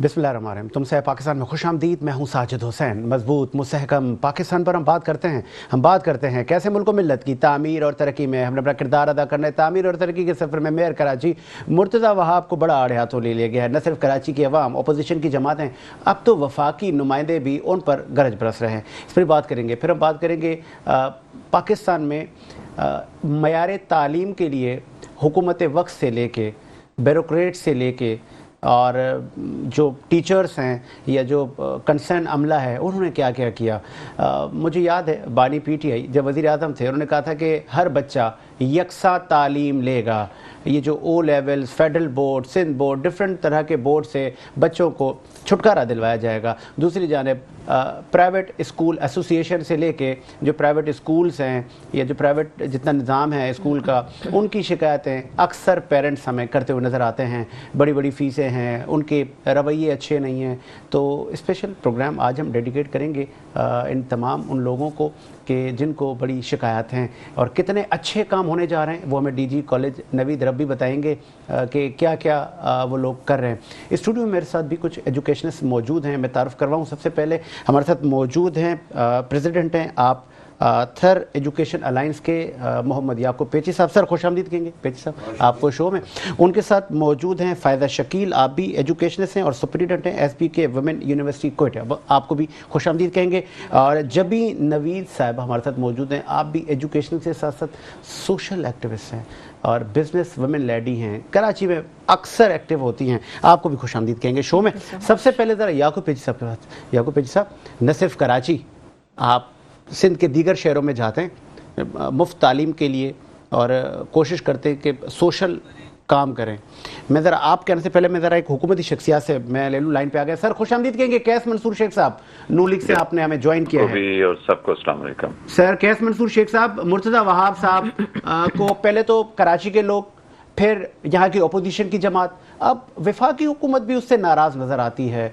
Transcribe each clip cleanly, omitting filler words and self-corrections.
बिस्मिल्लाहिर्रहमानिर्रहीम। तुमसे पाकिस्तान में खुशामदीद। मैं हूँ साजिद हुसैन। मजबूत मुस्तहकम पाकिस्तान पर हम बात करते हैं कैसे मुल्क मिल्लत की तामीर और तरक्की में हमने अपना किरदार अदा करना है। तामीर और तरक्की के सफ़र में मेयर कराची मुर्तज़ा वहाब को बड़ा आड़े हाथों ले लिया गया है। न सिर्फ कराची की अवाम, अपोजिशन की जमातें, अब तो वफाकी नुमाइंदे भी उन पर गरज बरस रहे हैं। इस पर बात करेंगे। फिर हम बात करेंगे पाकिस्तान में मयार तालीम के लिए हुकूमत वक्त से लेके, ब्यूरोक्रेट से लेके और जो टीचर्स हैं या जो कंसर्न अमला है उन्होंने क्या क्या किया। मुझे याद है बानी पीटीआई जब वज़ीर आज़म थे उन्होंने कहा था कि हर बच्चा यकसा तालीम लेगा। ये जो O levels, federal board, Sindh board, different तरह के बोर्ड से बच्चों को छुटकारा दिलवाया जाएगा। दूसरी जानिब प्राइवेट स्कूल एसोसिएशन से लेके जो प्राइवेट स्कूल्स हैं या जो प्राइवेट जितना निज़ाम है स्कूल का, उनकी शिकायतें अक्सर पेरेंट्स हमें करते हुए नज़र आते हैं। बड़ी बड़ी फ़ीसें हैं, उनके रवैये अच्छे नहीं हैं। तो स्पेशल प्रोग्राम आज हम डेडिकेट करेंगे इन तमाम उन लोगों को कि जिनको बड़ी शिकायत हैं और कितने अच्छे काम होने जा रहे हैं। वो हमें डीजी कॉलेज नवीद रब्बी बताएंगे कि क्या क्या वो लोग कर रहे हैं। स्टूडियो में मेरे साथ भी कुछ एजुकेशनिस्ट मौजूद हैं। मैं तारुफ करवाऊँ। सबसे पहले हमारे साथ मौजूद हैं प्रेसिडेंट हैं आप थर एजुकेशन अलायंस के मोहम्मद याकूब पेची साहब। सर खुशामदीद कहेंगे पेची साहब आपको शो में। उनके साथ मौजूद हैं फ़ायदा शकील, आप भी एजुकेशनिस्ट हैं और सुप्रिटेंडेंट हैं एसपी के वुमेन यूनिवर्सिटी कोयटा, आपको भी खुशामदीद कहेंगे। और जबी नवीद साहब हमारे साथ मौजूद हैं, आप भी एजुकेशन के साथ साथ सोशल एक्टिविस्ट हैं और बिजनेस वुमेन लेडी हैं, कराची में अक्सर एक्टिव होती हैं, आपको भी खुशामदीद कहेंगे शो में। सबसे पहले ज़रा याकूब पेची साहब के पास। याकूब पेची साहब, न सिर्फ कराची, आप सिंध के दीगर शहरों में जाते हैं मुफ्त तालीम के लिए और कोशिश करते हैं कि सोशल काम करें। मैं ज़रा आप कहने से पहले मैं ज़रा एक हुकूमती शख्सियत से मैं ले लूँ, लाइन पे आ गया। सर खुशामदीद कहेंगे। कैस मंसूर शेख साहब नू लीग से आपने हमें ज्वाइन किया है। और सबको अस्सलाम वालेकुम। सर कैस मंसूर शेख साहब, मुर्तज़ा वहाब साहब को पहले तो कराची के लोग, फिर यहाँ की अपोजिशन की जमात, अब वफाकी हुकूमत भी उससे नाराज़ नज़र आती है।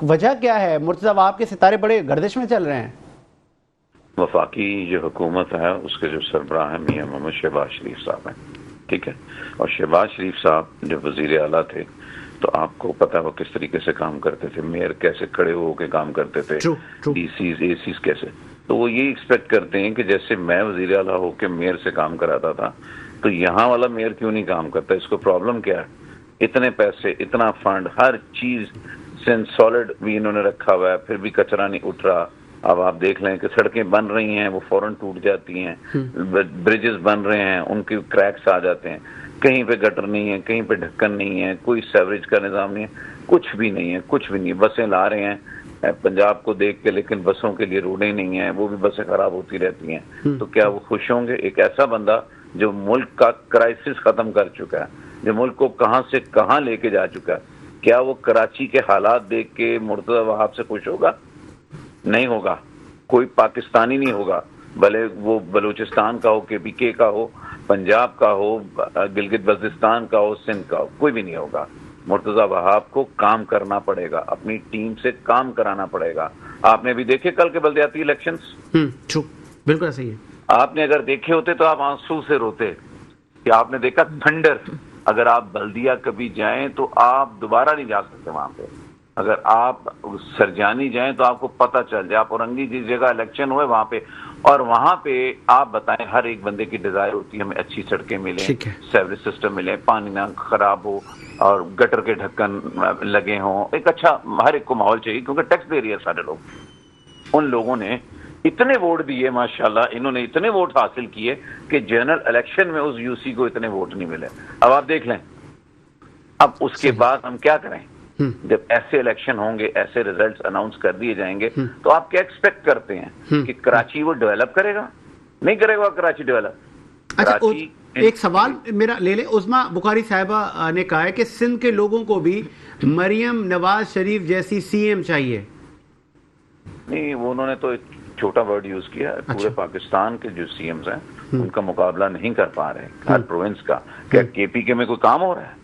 वजह क्या है? मुर्तज़ा वहाब के सितारे बड़े गर्दिश में चल रहे हैं। वफाकी जो हुकूमत है उसके जो सरबराह हैं मियां मोहम्मद शहबाज शरीफ साहब हैं, ठीक है। और शहबाज शरीफ साहब जब वजीर आला थे तो आपको पता है वो किस तरीके से काम करते थे, मेयर कैसे खड़े होकर काम करते थे, डीसीज एसीज कैसे। तो वो ये एक्सपेक्ट करते हैं कि जैसे मैं वजीर आला होकर मेयर से काम कराता था तो यहाँ वाला मेयर क्यों नहीं काम करता। इसको प्रॉब्लम क्या है? इतने पैसे, इतना फंड, हर चीज सॉलिड भी इन्होंने रखा हुआ है, फिर भी कचरा नहीं उठ रहा। अब आप देख लें कि सड़कें बन रही हैं वो फौरन टूट जाती हैं, ब्रिजेस बन रहे हैं उनके क्रैक्स आ जाते हैं, कहीं पे गटर नहीं है, कहीं पे ढक्कन नहीं है, कोई सेवरेज का निज़ाम नहीं है, कुछ भी नहीं है, कुछ भी नहीं। बसें ला रहे हैं पंजाब को देख के, लेकिन बसों के लिए रोडें नहीं है, वो भी बसें खराब होती रहती हैं। तो क्या वो खुश होंगे? एक ऐसा बंदा जो मुल्क का क्राइसिस खत्म कर चुका है, जो मुल्क को कहां से कहां लेके जा चुका है, क्या वो कराची के हालात देख के मुर्तज़ा वहाब से खुश होगा? नहीं होगा। कोई पाकिस्तानी नहीं होगा, भले वो बलूचिस्तान का हो, केपीके का हो, पंजाब का हो, गिलगित बल्तिस्तान का हो, सिंध का हो, कोई भी नहीं होगा। मुर्तज़ा वहाब को काम करना पड़ेगा, अपनी टीम से काम कराना पड़ेगा। आपने भी देखे कल के बल्दियाती इलेक्शंस, बिल्कुल सही है। आपने अगर देखे होते तो आप आंसू से रोते कि आपने देखा थंडर। अगर आप बल्दिया कभी जाएं तो आप दोबारा नहीं जा सकते वहां पे। अगर आप सरजानी जाएं तो आपको पता चल जाए। आप औरंगी जिस जगह इलेक्शन हुए वहां पे, और वहां पे आप बताएं, हर एक बंदे की डिजायर होती है हमें अच्छी सड़कें मिले, सेवरेज सिस्टम मिले, पानी ना खराब हो और गटर के ढक्कन लगे हों, एक अच्छा हर एक को माहौल चाहिए, क्योंकि टैक्स दे रही है सारे लोग। उन लोगों ने इतने वोट दिए माशाल्लाह, इन्होंने इतने वोट हासिल किए कि जनरल इलेक्शन में उस यूसी को इतने वोट नहीं मिले। अब आप देख लें, अब उसके बाद हम क्या करें? जब ऐसे इलेक्शन होंगे, ऐसे रिजल्ट्स अनाउंस कर दिए जाएंगे, तो आप क्या एक्सपेक्ट करते हैं कि कराची वो डेवलप करेगा? नहीं करेगा कराची डेवलप। अच्छा, एक सवाल मेरा ले ले। उस्मा बुखारी साहिबा ने कहा है कि सिंध के लोगों को भी मरियम नवाज शरीफ जैसी सीएम चाहिए। नहीं, वो उन्होंने तो एक छोटा वर्ड यूज किया है। पूरे पाकिस्तान के जो सीएम्स हैं उनका मुकाबला नहीं कर पा रहे हर प्रोविंस का। क्या केपीके में कोई काम हो रहा है?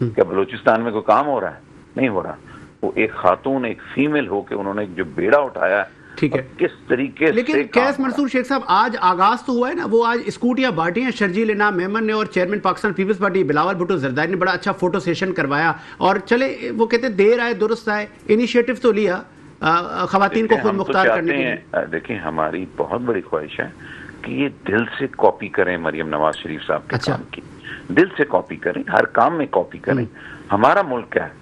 क्या बलूचिस्तान में कोई काम हो रहा है? नहीं हो रहा। वो एक खातून, एक फीमेल होके उन्होंने जो बेड़ा उठाया है ठीक है, किस तरीके से। लेकिन कैस मंसूर शेख साहब, आज आगाज तो हुआ है ना, वो आज स्कूटियां बांटी हैं। शर्जील इनाम मेमन ने और chairman Pakistan Peoples Party Bilawal Bhutto Zardari ने बड़ा अच्छा फोटो सेशन करवाया, और चले वो कहते देर आए दुरुस्त आए, इनिशिएटिव तो लिया खवातीन को खुद मुख्तार करने के लिए। देखिए, हमारी बहुत बड़ी ख्वाहिश है कि ये दिल से कॉपी करें मरियम नवाज शरीफ साहब के काम की, दिल से कॉपी करें, हर काम में कॉपी करें। हमारा मुल्क क्या है,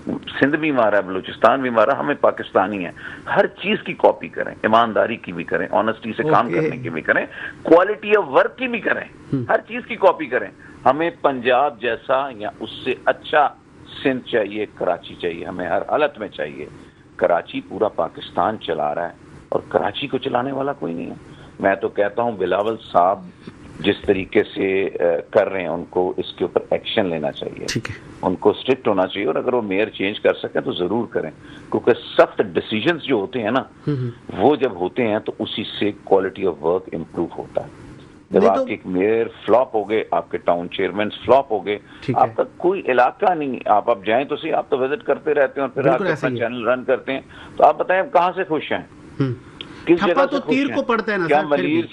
सिंध भी हमारा है, बलूचिस्तान भी हमारा, हमें पाकिस्तानी है। हर चीज की कॉपी करें, ईमानदारी की भी करें, ऑनेस्टी से काम करने की भी करें, क्वालिटी ऑफ वर्क की भी करें, हर चीज की कॉपी करें। हमें पंजाब जैसा या उससे अच्छा सिंध चाहिए, कराची चाहिए, हमें हर हालत में चाहिए। कराची पूरा पाकिस्तान चला रहा है और कराची को चलाने वाला कोई नहीं है। मैं तो कहता हूं बिलावल साहब जिस तरीके से कर रहे हैं, उनको इसके ऊपर एक्शन लेना चाहिए, ठीक है, उनको स्ट्रिक्ट होना चाहिए, और अगर वो मेयर चेंज कर सकें तो जरूर करें, क्योंकि सख्त डिसीजंस जो होते हैं ना, वो जब होते हैं तो उसी से क्वालिटी ऑफ वर्क इम्प्रूव होता है। जब आपके एक मेयर फ्लॉप हो गए, आपके टाउन चेयरमैन फ्लॉप हो गए, आपका कोई इलाका नहीं, आप जाएं तो सही, आप तो विजिट करते रहते हैं और फिर आप अपना चैनल रन करते हैं, तो आप बताएं कहाँ से खुश हैं, किस जगह से खुश हैं? क्या मलीर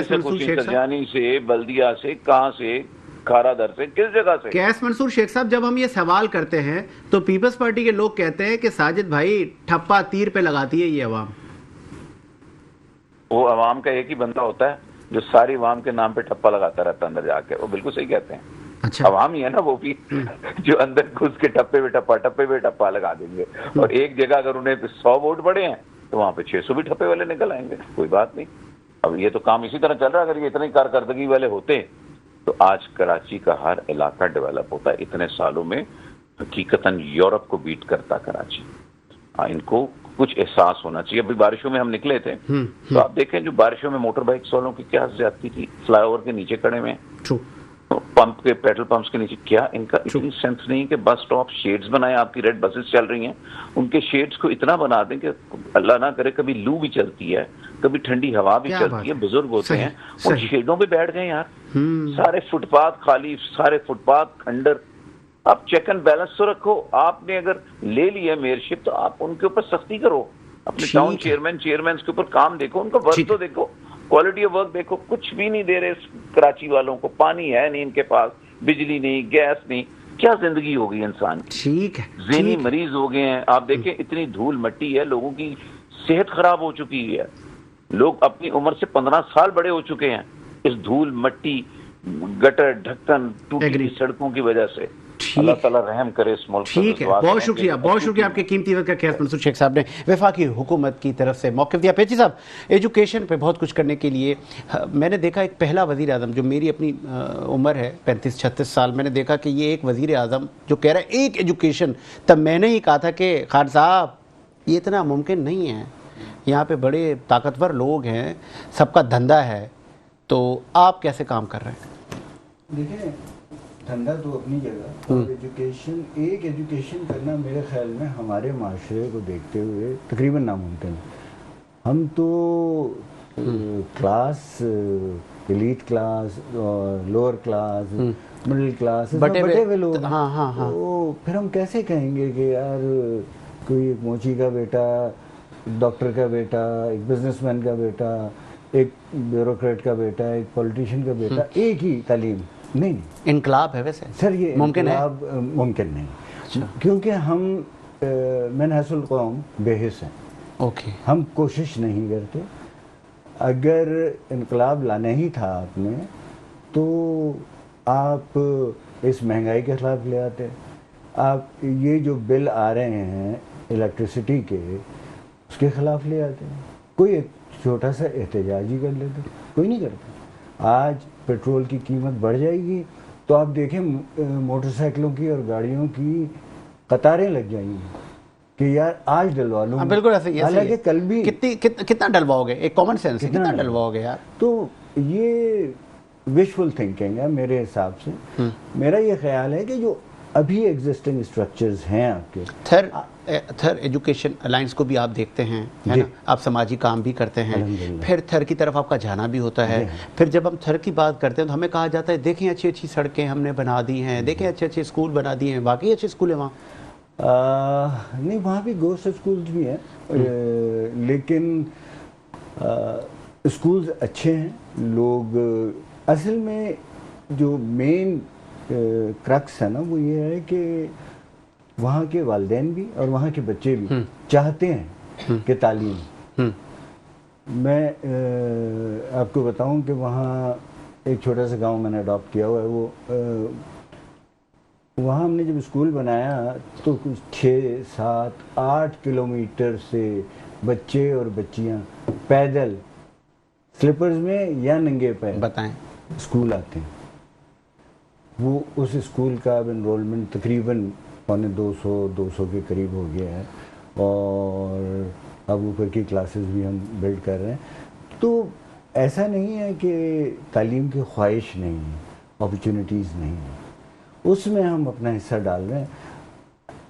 से खुश हैं, सरजानी से, बल्दिया से, कहाँ से, खारादर से, किस जगह से? कैस मंसूर शेख साहब, जब हम ये सवाल करते हैं तो पीपल्स पार्टी के लोग कहते हैं कि साजिद भाई ठप्पा तीर पे लगाती है ये अवाम। वो अवाम का एक ही बंदा होता है जो सारी अवाम के नाम पे ठप्पा लगाता रहता है अंदर जाके, वो बिल्कुल सही कहते हैं। अच्छा, अवाम ही है ना वो भी, जो अंदर घुस के टप्पे पे टप्पा लगा देंगे, और एक जगह अगर उन्हें 100 वोट बढ़े हैं तो वहां पे 600 भी ठप्पे वाले निकल आएंगे, कोई बात नहीं। अब ये तो काम इसी तरह चल रहा है। अगर ये इतनी कारकर्दगी वाले होते तो आज कराची का हर इलाका डेवलप होता। इतने सालों में हकीकतन यूरोप को बीट करता कराची। इनको कुछ एहसास होना चाहिए। अभी बारिशों में हम निकले थे तो आप देखें, जो बारिशों में मोटर बाइक वालों की क्या ज्यादती थी, फ्लाईओवर के नीचे खड़े में, पंप के, पेट्रोल पंप्स के नीचे, क्या इनका इतनी सेंस नहीं कि बस स्टॉप शेड्स बनाए, आपकी रेड बसेस चल रही हैं, उनके शेड्स को इतना बना दें कि अल्लाह ना करे कभी लू भी चलती है, कभी ठंडी हवा भी चलती है, बुजुर्ग होते हैं, उन शेडों पे बैठ गए यार। सारे फुटपाथ खाली, सारे फुटपाथ खंडर। आप चेक एंड बैलेंस तो रखो। आपने अगर ले लिया मेयरशिप तो आप उनके ऊपर सख्ती करो, अपने टाउन चेयरमैन के ऊपर काम देखो, उनका वर्क तो देखो, क्वालिटी ऑफ वर्क देखो। कुछ भी नहीं दे रहे कराची वालों को, पानी है नहीं इनके पास, बिजली नहीं, गैस नहीं, क्या जिंदगी हो गई इंसान की। ठीक है, ज़हनी मरीज हो गए हैं। आप देखें, इतनी धूल मट्टी है, लोगों की सेहत खराब हो चुकी है, लोग अपनी उम्र से 15 साल बड़े हो चुके हैं इस धूल मट्टी, गटर, ढक्कन, टूटी सड़कों की वजह से। अल्लाह ताला रहम करे इस मुल्क पर। ठीक है, बहुत शुक्रिया, बहुत शुक्रिया आपके कीमती वक्त का कैस मंसूर शेख साहब ने वफाकी हुकूमत की तरफ से मौक़िफ़ दिया। पेची साहब, एजुकेशन पे बहुत कुछ करने के लिए मैंने देखा एक पहला वज़ीर आज़म, जो मेरी अपनी उम्र है 35-36 साल, मैंने देखा कि ये एक वज़ीर आज़म जो कह रहा है एक एजुकेशन, तब मैंने ही कहा था कि खान साहब ये इतना मुमकिन नहीं है, यहाँ पे बड़े ताकतवर लोग हैं, सबका धंधा है, तो आप कैसे काम कर रहे हैं? देखिए, धंधा तो अपनी जगह, और एजुकेशन करना मेरे ख्याल में हमारे माशरे को देखते हुए तकरीबन नामुमकिन है। हम तो क्लास, एलीट क्लास और लोअर क्लास, मिडिल क्लास, बटे हुए लोग, तो फिर हम कैसे कहेंगे कि यार कोई एक मोची का बेटा, डॉक्टर का बेटा, एक बिजनेसमैन का बेटा, एक ब्यूरोक्रेट का बेटा, एक पॉलिटिशियन का बेटा, एक ही तालीम नहीं। इनकलाब है वैसे सर, ये मुमकिन है? मुमकिन नहीं। अच्छा। क्योंकि हम मनहसुल कौम बेहिस हैं। ओके, हम कोशिश नहीं करते। अगर इनकलाब लाना ही था आपने तो आप इस महंगाई के खिलाफ ले आते। आप ये जो बिल आ रहे हैं इलेक्ट्रिसिटी के, उसके खिलाफ ले आते। कोई एक छोटा सा एहतजाज ही कर लेते, कोई नहीं करता। आज पेट्रोल की कीमत बढ़ जाएगी तो आप देखें मोटरसाइकिलों की और गाड़ियों की कतारें लग जाएंगी कि यार आज डलवा लूँ। बिल्कुल ऐसे ही है। हालांकि कल भी कितना डलवाओगे, एक कॉमन सेंस है, कितना डलवाओगे यार? तो ये विशफुल थिंकिंग है मेरे हिसाब से। मेरा ये ख्याल है कि जो अभी एग्जिस्टिंग स्ट्रक्चर्स हैं आपके, थर एजुकेशन अलायंस को भी आप देखते हैं, है ना, आप समाजी काम भी करते हैं, फिर थर की तरफ आपका जाना भी होता है। फिर जब हम थर की बात करते हैं तो हमें कहा जाता है देखें अच्छी अच्छी सड़कें हमने बना दी हैं, देखें अच्छे अच्छे स्कूल बना दिए हैं। वाकई अच्छे स्कूल है वहाँ, नहीं, वहाँ भी गोस्ट स्कूल्स भी हैं, लेकिन स्कूल्स अच्छे हैं। लोग असल में जो मेन क्रक्स है ना, वो ये है कि वहाँ के वालिदैन भी और वहाँ के बच्चे भी चाहते हैं कि तालीम। मैं आपको बताऊं कि वहाँ एक छोटा सा गांव मैंने अडॉप्ट किया हुआ है। वो वहाँ हमने जब स्कूल बनाया तो कुछ 6, 7, 8 किलोमीटर से बच्चे और बच्चियाँ पैदल स्लीपर्स में या नंगे पैर बताएं स्कूल आते हैं। वो उस स्कूल का अब एनरोलमेंट तकरीबन 200 के करीब हो गया है, और अब ऊपर की क्लासेस भी हम बिल्ड कर रहे हैं। तो ऐसा नहीं है कि तालीम की ख्वाहिश नहीं है, अपॉर्चुनिटीज़ नहीं है, उसमें हम अपना हिस्सा डाल रहे हैं।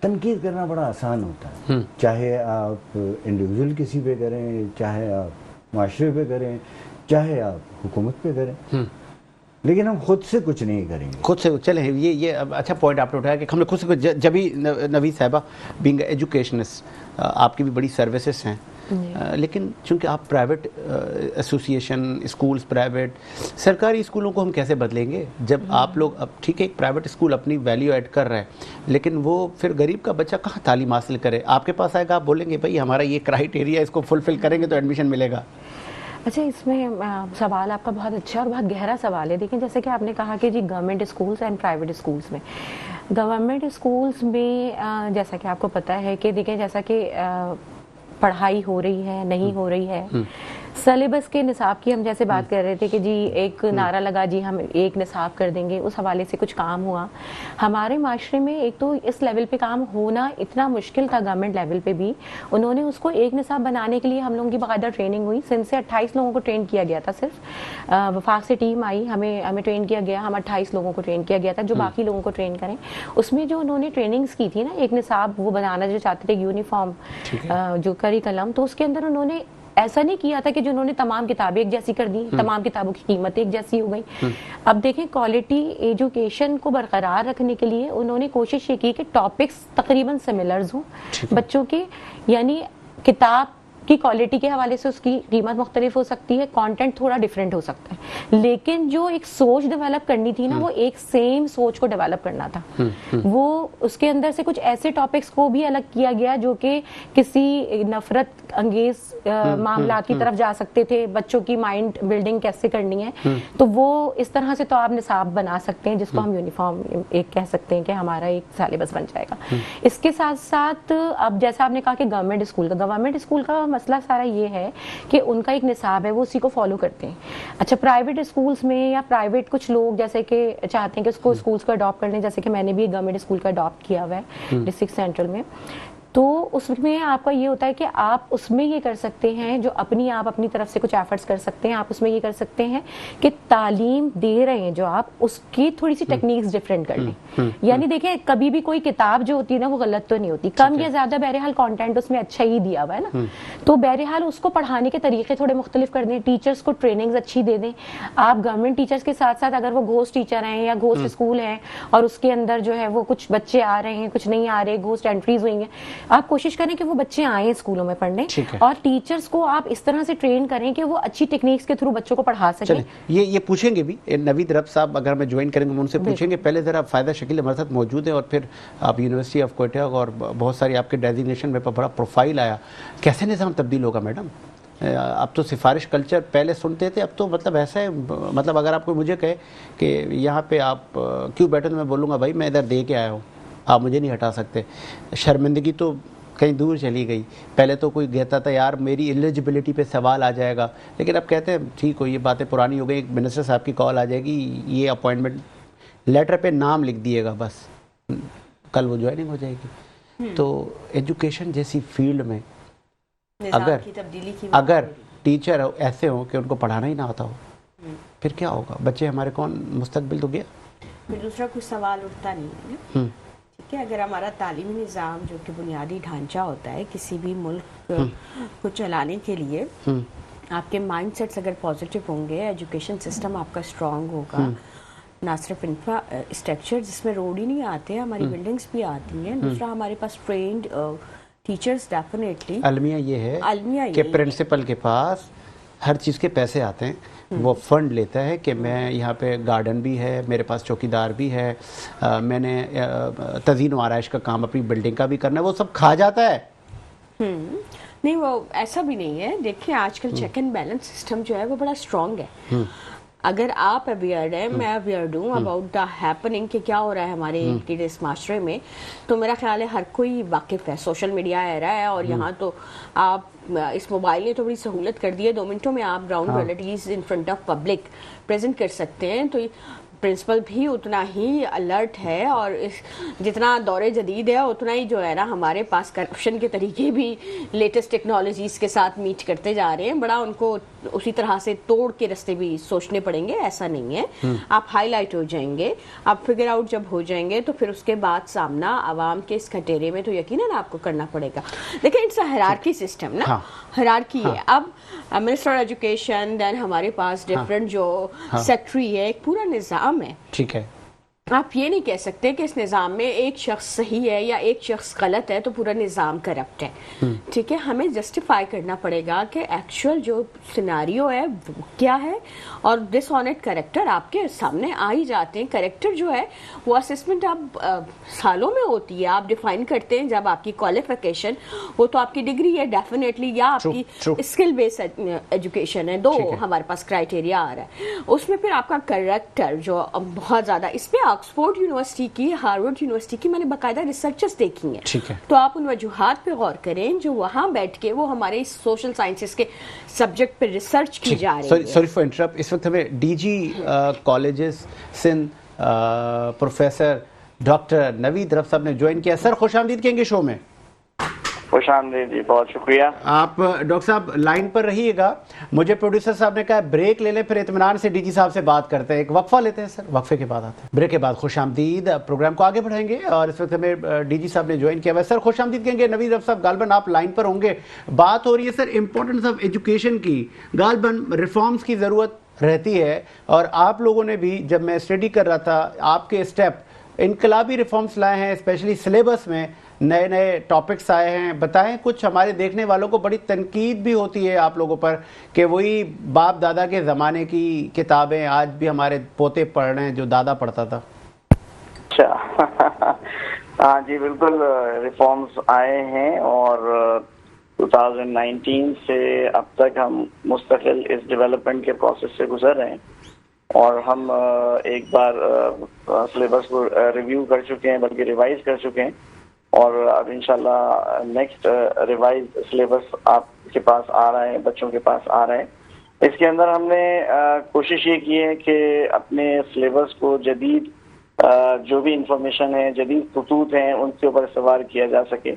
तनकीद करना बड़ा आसान होता है, चाहे आप इंडिविजुअल किसी पे करें, चाहे आप माशरे पे करें, चाहे आप हुकूमत पे करें, लेकिन हम खुद से कुछ नहीं करेंगे। खुद से चले ये अब अच्छा पॉइंट आपने उठाया कि हमने खुद से जब भी नवीद साहिबा बीइंग एजुकेशनिस्ट आपकी भी बड़ी सर्विसेज हैं, लेकिन चूंकि आप प्राइवेट एसोसिएशन स्कूल्स प्राइवेट सरकारी स्कूलों को हम कैसे बदलेंगे जब आप लोग अब ठीक है एक प्राइवेट स्कूल अपनी वैल्यू ऐड कर रहा है, लेकिन वो फिर गरीब का बच्चा कहाँ तालीम हासिल करे? आपके पास आएगा, आप बोलेंगे भाई हमारा ये क्राइटेरिया, इसको फुलफिल करेंगे तो एडमिशन मिलेगा। अच्छा, इसमें सवाल आपका बहुत अच्छा और बहुत गहरा सवाल है। देखिए, जैसे कि आपने कहा कि जी government schools and private schools में, गवर्नमेंट स्कूल्स में जैसा कि आपको पता है कि देखिए जैसा कि पढ़ाई हो रही है नहीं हो रही है, सिलेबस के निसाब की हम जैसे बात कर रहे थे कि जी एक नारा लगा जी हम एक निसाब कर देंगे, उस हवाले से कुछ काम हुआ हमारे माशरे में। एक तो इस लेवल पे काम होना इतना मुश्किल था, गवर्नमेंट लेवल पे भी उन्होंने उसको एक निसाब बनाने के लिए हम लोगों की बाकायदा ट्रेनिंग हुई। सिंध से 28 लोगों को ट्रेन किया गया था, सिर्फ वफाक से टीम आई, हमें ट्रेन किया गया, हम 28 लोगों को ट्रेन किया गया था जो बाकी लोगों को ट्रेन करें। उसमें जो उन्होंने ट्रेनिंग्स की थी ना, एक निसाब वो बनाना जो चाहते थे, यूनिफॉर्म जो करिकुलम, तो उसके अंदर उन्होंने ऐसा नहीं किया था कि जो उन्होंने तमाम किताबें एक जैसी कर दी, तमाम किताबों की कीमत एक जैसी हो गई। अब देखें, क्वालिटी एजुकेशन को बरकरार रखने के लिए उन्होंने कोशिश ये की कि टॉपिक्स तकरीबन सिमिलर्स हों बच्चों के, यानी किताब की क्वालिटी के हवाले से उसकी कीमत मुख्तलिफ हो सकती है, कंटेंट थोड़ा डिफरेंट हो सकता है, लेकिन जो एक सोच डेवलप करनी थी ना, वो एक सेम सोच को डेवलप करना था। वो उसके अंदर से कुछ ऐसे टॉपिक्स को भी अलग किया गया जो कि किसी नफरत अंगेज मामला की तरफ जा सकते थे, बच्चों की माइंड बिल्डिंग कैसे करनी है, तो वो इस तरह से तो आप निसाब बना सकते हैं जिसको हम यूनिफॉर्म एक कह सकते हैं कि हमारा एक सिलेबस बन जाएगा। इसके साथ साथ अब जैसा आपने कहा कि गवर्नमेंट स्कूल का मसला सारा ये है कि उनका एक निसाब है, वो उसी को फॉलो करते हैं। अच्छा, प्राइवेट स्कूल्स में या प्राइवेट कुछ लोग जैसे कि चाहते हैं कि उसको स्कूल्स को अडॉप्ट कर लें, जैसे कि मैंने भी एक गवर्नमेंट स्कूल का अडॉप्ट किया हुआ है डिस्ट्रिक्ट सेंट्रल में, तो उसमें आपका ये होता है कि आप उसमें ये कर सकते हैं जो आप अपनी तरफ से कुछ एफर्ट्स कर सकते हैं। आप उसमें ये कर सकते हैं कि तालीम दे रहे हैं जो आप, उसकी थोड़ी सी टेक्निक्स डिफरेंट कर लें। यानी देखें, कभी भी कोई किताब जो होती है ना, वो गलत तो नहीं होती, कम या ज्यादा बहरहाल कंटेंट उसमें अच्छा ही दिया हुआ है ना, तो बहरहाल उसको पढ़ाने के तरीके थोड़े मुख्तलिफ कर दें, टीचर्स को ट्रेनिंग्स अच्छी दे दें। आप गवर्नमेंट टीचर्स के साथ साथ अगर वो घोस्ट टीचर हैं या घोस्ट स्कूल है और उसके अंदर जो है वो कुछ बच्चे आ रहे हैं, कुछ नहीं आ रहे, घोस्ट एंट्रीज हुई हैं, आप कोशिश करें कि वो बच्चे आए स्कूलों में पढ़ने, और टीचर्स को आप इस तरह से ट्रेन करें कि वो अच्छी टेक्निक्स के थ्रू बच्चों को पढ़ा सकें। ये पूछेंगे भी नवीद रब साहब, अगर हमें ज्वाइन करेंगे उनसे पूछेंगे। पहले जरा फायदा शकील हमारे साथ मौजूद है, और फिर आप यूनिवर्सिटी ऑफ क्वेटा और बहुत सारी आपके डेजिग्नेशन में बड़ा प्रोफाइल आया, कैसे निज़ाम तब्दील होगा मैडम? अब तो सिफारिश कल्चर पहले सुनते थे, अब तो मतलब ऐसा है, मतलब अगर आपको मुझे कहे कि यहाँ पे आप क्यों बैठे, तो मैं बोलूँगा भाई मैं इधर दे के आया हूँ, आप मुझे नहीं हटा सकते। शर्मिंदगी तो कहीं दूर चली गई। पहले तो कोई कहता था यार मेरी एलिजिबिलिटी पे सवाल आ जाएगा, लेकिन अब कहते हैं ठीक हो, ये बातें पुरानी हो गई, एक मिनिस्टर साहब की कॉल आ जाएगी, ये अपॉइंटमेंट लेटर पे नाम लिख दिएगा, बस कल वो ज्वाइनिंग हो जाएगी। तो एजुकेशन जैसी फील्ड में अगर टीचर ऐसे हो कि उनको पढ़ाना ही ना आता हो, फिर क्या होगा? बच्चे हमारे कौन, मुस्तकबिल तो गया। फिर दूसरा कुछ सवाल उठता नहीं है कि अगर हमारा तालीमी निज़ाम जो कि बुनियादी ढांचा होता है किसी भी मुल्क को चलाने के लिए, आपके माइंडसेट्स अगर पॉजिटिव होंगे, एजुकेशन सिस्टम आपका स्ट्रांग होगा, ना सिर्फ इंफ्रास्ट्रक्चर जिसमें रोड ही नहीं आते, हमारी बिल्डिंग्स भी आती हैं, दूसरा हमारे पास ट्रेन्ड टीचर्स डेफिनेटली। अलमिया ये है कि प्रिंसिपल के पास हर चीज़ के पैसे आते हैं, वो फंड लेता है कि मैं यहाँ पे गार्डन भी है, मेरे पास चौकीदार भी है, मैंने तज़ीन व आराइश का काम अपनी बिल्डिंग का भी करना है, वो सब खा जाता है। नहीं, वो ऐसा भी नहीं है। देखिए आजकल चेक एंड बैलेंस सिस्टम जो है वो बड़ा स्ट्रांग है। अगर आप अवेयर है, मैं अवेयर हूँ अबाउट द हैपनिंग कि क्या हो रहा है हमारे इस माशरे में, तो मेरा ख्याल है हर कोई वाकिफ है। सोशल मीडिया आ रहा है और यहाँ तो आप इस मोबाइल ने तो बड़ी सहूलत कर दी है, 2 मिनटों में आप ground realities in front of public present कर सकते हैं। तो प्रिंसिपल भी उतना ही अलर्ट है और जितना दौरे जदीद है उतना ही जो है ना हमारे पास करप्शन के तरीके भी लेटेस्ट टेक्नोलॉजीज के साथ मीट करते जा रहे हैं। बड़ा उनको उसी तरह से तोड़ के रास्ते भी सोचने पड़ेंगे, ऐसा नहीं है। आप हाईलाइट हो जाएंगे, आप फिगर आउट जब हो जाएंगे तो फिर उसके बाद सामना आवाम के इस खटेरे में तो यकीनन आपको करना पड़ेगा। देखिए इट्स अ हायरार्की सिस्टम ना, हायरार्की है। अब मिनिस्टर एजुकेशन, देन हमारे पास डिफरेंट जो सेक्रेटरी है, एक पूरा निजाम है। ठीक है, आप ये नहीं कह सकते कि इस निज़ाम में एक शख्स सही है या एक शख्स गलत है तो पूरा निज़ाम करप्ट है। ठीक है, हमें जस्टिफाई करना पड़ेगा कि एक्चुअल जो सिनारियो है वो क्या है, और डिसऑनेस्ट कैरेक्टर आपके सामने आ ही जाते हैं। कैरेक्टर जो है वो असेसमेंट आप सालों में होती है, आप डिफाइन करते हैं जब आपकी क्वालिफिकेशन वो तो आपकी डिग्री है डेफिनेटली, या आपकी स्किल बेस्ड एजुकेशन है। दो हमारे पास क्राइटेरिया आ रहा है, उसमें फिर आपका कैरेक्टर जो बहुत ज़्यादा, इसमें ऑक्सफोर्ड यूनिवर्सिटी की, हार्वर्ड यूनिवर्सिटी की मैंने बाकायदा रिसर्चर्स देखी हैं। ठीक है, तो आप उन वजूहात पे गौर करें जो वहां बैठ के वो हमारे सोशल साइंसेस के सब्जेक्ट पे रिसर्च की जा रही है। सॉरी फॉर इंटरप्ट, इस वक्त हमें DG colleges Sindh professor doctor Naveed Raf साहब ने ज्वाइन किया। सर खुशामदीद कहेंगे शो में। खुशामदीद जी, बहुत शुक्रिया। आप डॉक्टर साहब लाइन पर रहिएगा, मुझे प्रोड्यूसर साहब ने कहा ब्रेक ले लें, फिर इत्मीनान से डीजी साहब से बात करते हैं। एक वक्फा लेते हैं सर, वक्फे के बाद आते हैं। ब्रेक के बाद खुशामदीद, प्रोग्राम को आगे बढ़ाएंगे और इस वक्त हमें डीजी साहब ने ज्वाइन किया हुआ है। सर खुशामदीद कहेंगे नवीद रफ साहब, गालबन आप लाइन पर होंगे। बात हो रही है सर इंपॉर्टेंस ऑफ एजुकेशन की, गालबन रिफॉर्म्स की ज़रूरत रहती है, और आप लोगों ने भी, जब मैं स्टडी कर रहा था, आपके स्टेप इनकलाबी रिफॉर्म्स लाए हैं, स्पेशली सिलेबस में नए नए टॉपिक्स आए हैं। बताएं कुछ, हमारे देखने वालों को बड़ी तनकीद भी होती है आप लोगों पर कि वही बाप दादा के ज़माने की किताबें आज भी हमारे पोते पढ़ रहे हैं जो दादा पढ़ता था। अच्छा हाँ जी, बिल्कुल रिफॉर्म्स आए हैं और 2019 से अब तक हम मुस्तकिल इस डेवलपमेंट के प्रोसेस से गुजर रहे हैं, और हम एक बार सिलेबस को रिव्यू कर चुके हैं, बल्कि रिवाइज कर चुके हैं, और अब इंशाल्लाह नेक्स्ट रिवाइज सिलेबस आपके पास आ रहा है, बच्चों के पास आ रहा है। इसके अंदर हमने कोशिश ये की है कि अपने सिलेबस को जदीद जो भी इंफॉर्मेशन है, जदीद खतूत हैं, उनके ऊपर सवार किया जा सके,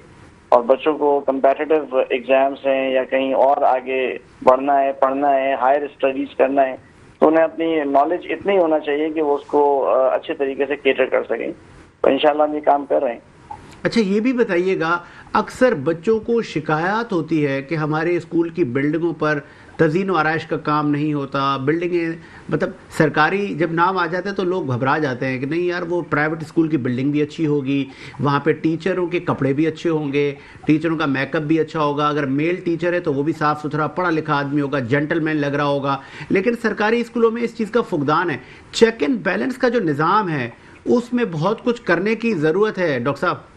और बच्चों को कंपेटिटिव एग्जाम्स हैं या कहीं और आगे बढ़ना है, पढ़ना है, हायर स्टडीज करना है, तो उन्हें अपनी नॉलेज इतनी होना चाहिए कि वो उसको अच्छे तरीके से केटर कर सकें। तो इंशाल्लाह हम ये काम कर रहे हैं। अच्छा ये भी बताइएगा, अक्सर बच्चों को शिकायत होती है कि हमारे स्कूल की बिल्डिंगों पर तज़ीन व आराइश का काम नहीं होता, बिल्डिंगें मतलब सरकारी जब नाम आ जाते हैं तो लोग घबरा जाते हैं कि नहीं यार वो प्राइवेट स्कूल की बिल्डिंग भी अच्छी होगी, वहाँ पे टीचरों के कपड़े भी अच्छे होंगे, टीचरों का मेकअप भी अच्छा होगा, अगर मेल टीचर है तो वो भी साफ़ सुथरा पढ़ा लिखा आदमी होगा, जेंटलमैन लग रहा होगा। लेकिन सरकारी स्कूलों में इस चीज़ का फुकदान है। चेक एंड बैलेंस का जो निज़ाम है उसमें बहुत कुछ करने की ज़रूरत है डॉक्टर साहब।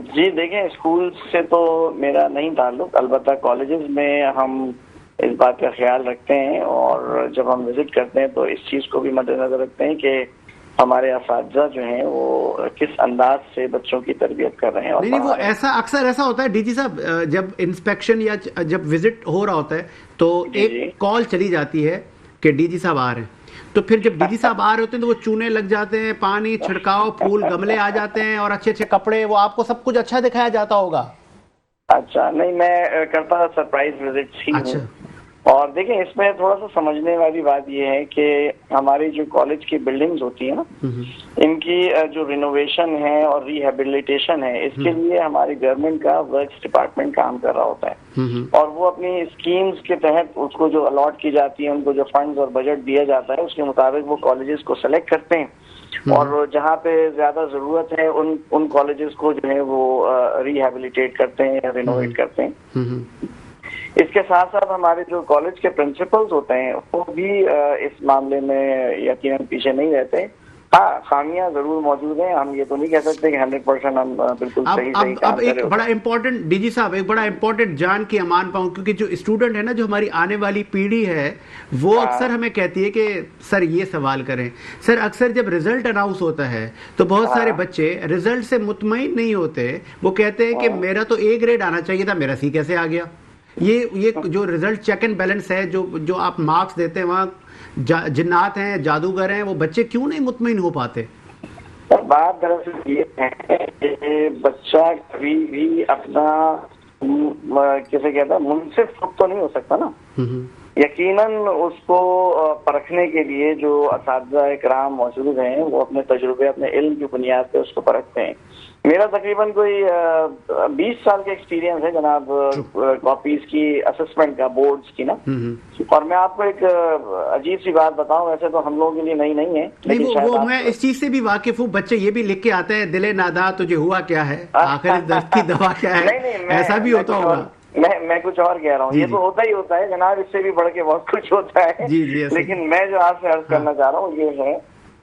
जी देखें, स्कूल से तो मेरा नहीं ताल्लुक, अलबत्ता कॉलेजेस में हम इस बात का ख्याल रखते हैं, और जब हम विजिट करते हैं तो इस चीज़ को भी मद्देनजर रखते हैं कि हमारे असातिज़ा जो हैं वो किस अंदाज से बच्चों की तरबियत कर रहे हैं। और नहीं वो ऐसा अक्सर ऐसा होता है डीजी साहब, जब इंस्पेक्शन या जब विजिट हो रहा होता है तो एक कॉल चली जाती है कि डीजी साहब आ रहे हैं, तो फिर जब डीजी साहब आ रहे होते हैं तो वो चूने लग जाते हैं, पानी छिड़काव, फूल गमले आ जाते हैं और अच्छे अच्छे कपड़े, वो आपको सब कुछ अच्छा दिखाया जाता होगा। अच्छा नहीं, मैं करता सरप्राइज विजिट ही। अच्छा और देखिए इसमें थोड़ा सा समझने वाली बात ये है कि हमारी जो कॉलेज की बिल्डिंग्स होती है ना, इनकी जो रिनोवेशन है और रिहेबिलिटेशन है, इसके लिए हमारी गवर्नमेंट का वर्क्स डिपार्टमेंट काम कर रहा होता है। और वो अपनी स्कीम्स के तहत उसको जो अलॉट की जाती है, उनको जो फंड्स और बजट दिया जाता है, उसके मुताबिक वो कॉलेजेस को सेलेक्ट करते हैं और जहाँ पे ज्यादा जरूरत है उन कॉलेजेस को जो है वो रिहेबिलिटेट करते हैं या रिनोवेट करते हैं। इसके साथ साथ हमारे जो कॉलेज के प्रिंसिपल्स होते हैं वो भी इस मामले में यकीनन पीछे नहीं रहते। हाँ, खामियां जरूर मौजूद हैं, हम ये तो नहीं कह सकते कि 100% हम बिल्कुल सही काम कर रहे एक बड़ा इंपॉर्टेंट डीजी साहब, एक बड़ा इंपॉर्टेंट जान के अमान पाऊं, क्योंकि जो स्टूडेंट है ना, जो हमारी आने वाली पीढ़ी है, वो अक्सर हमें कहती है कि सर ये सवाल करें। सर अक्सर जब रिजल्ट अनाउंस होता है तो बहुत सारे बच्चे रिजल्ट से मुतमईन नहीं होते, वो कहते हैं कि मेरा तो ए ग्रेड आना चाहिए था, मेरा सी कैसे आ गया। ये जो रिजल्ट चेक एंड बैलेंस है, जो आप मार्क्स देते हैं, वहाँ जिन्नात हैं, जादूगर हैं, वो बच्चे क्यों नहीं मुतमईन हो पाते? बात दरअसल ये है कि बच्चा कभी भी अपना किसे कहता है मुनसिफ खुद तो नहीं हो सकता ना। यकीनन उसको परखने के लिए जो असातिज़ा इकराम मौजूद हैं, वो अपने तजुर्बे, अपने इल्म की बुनियाद पे उसको परखते हैं। मेरा तकरीबन कोई 20 साल का एक्सपीरियंस है जनाब कॉपीज की असेसमेंट का, बोर्ड्स की ना। और मैं आपको एक अजीब सी बात बताऊं, वैसे तो हम लोगों के लिए नहीं है, लेकिन वो मैं इस चीज से भी वाकिफ हूँ। बच्चे ये भी लिख के आते हैं, दिले नादा तुझे हुआ क्या है, आखिर इस दर्द की दवा क्या है। ऐसा भी होता होगा। मैं कुछ और कह रहा हूँ, ये तो होता ही होता है जनाब, इससे भी बढ़ के बहुत कुछ होता है। लेकिन मैं जो आपसे अर्ज करना चाह रहा हूँ ये है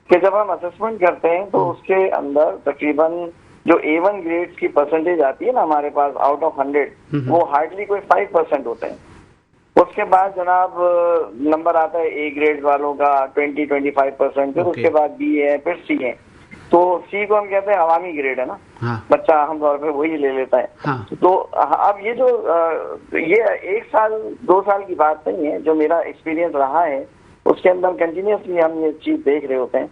कि जब हम असेसमेंट करते हैं तो उसके अंदर तकरीबन जो A1 ग्रेड्स की परसेंटेज आती है ना हमारे पास आउट ऑफ 100, वो हार्डली कोई 5% होते हैं। उसके बाद जनाब नंबर आता है A ग्रेड वालों का 20-25%, फिर उसके बाद B है, फिर C है। तो C को हम कहते हैं अवामी ग्रेड है ना। हाँ। बच्चा आमतौर पे वही ले लेता है। हाँ। तो अब ये जो ये 1 साल 2 साल की बात नहीं है, जो मेरा एक्सपीरियंस रहा है उसके अंदर कंटिन्यूसली हम ये चीज देख रहे होते हैं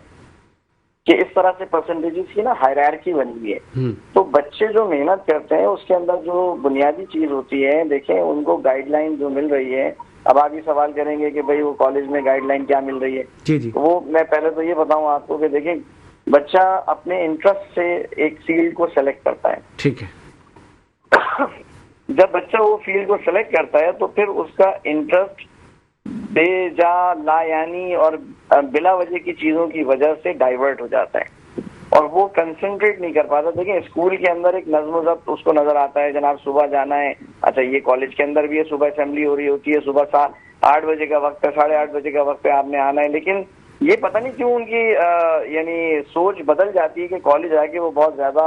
कि इस तरह से परसेंटेजेस की ना हायरार्की बनी हुई है। तो बच्चे जो मेहनत करते हैं उसके अंदर जो बुनियादी चीज होती है, देखें उनको गाइडलाइन जो मिल रही है। अब आप ये सवाल करेंगे कि भाई वो कॉलेज में गाइडलाइन क्या मिल रही है। जी। वो मैं पहले तो ये बताऊं आपको कि देखें बच्चा अपने इंटरेस्ट से एक फील्ड को सेलेक्ट करता है। ठीक है। जब बच्चा वो फील्ड को सेलेक्ट करता है तो फिर उसका इंटरेस्ट बेजा लायानी और बिला वजह की चीजों की वजह से डाइवर्ट हो जाता है और वो कंसंट्रेट नहीं कर पाता। देखिए स्कूल के अंदर एक नज़्म ज़ब्त उसको नजर आता है, जनाब सुबह जाना है, अच्छा ये कॉलेज के अंदर भी है, सुबह असेंबली हो रही होती है, सुबह 8 बजे का वक्त है, 8:30 बजे का वक्त है, आपने आना है। लेकिन ये पता नहीं क्यों उनकी यानी सोच बदल जाती है कि कॉलेज आके वो बहुत ज्यादा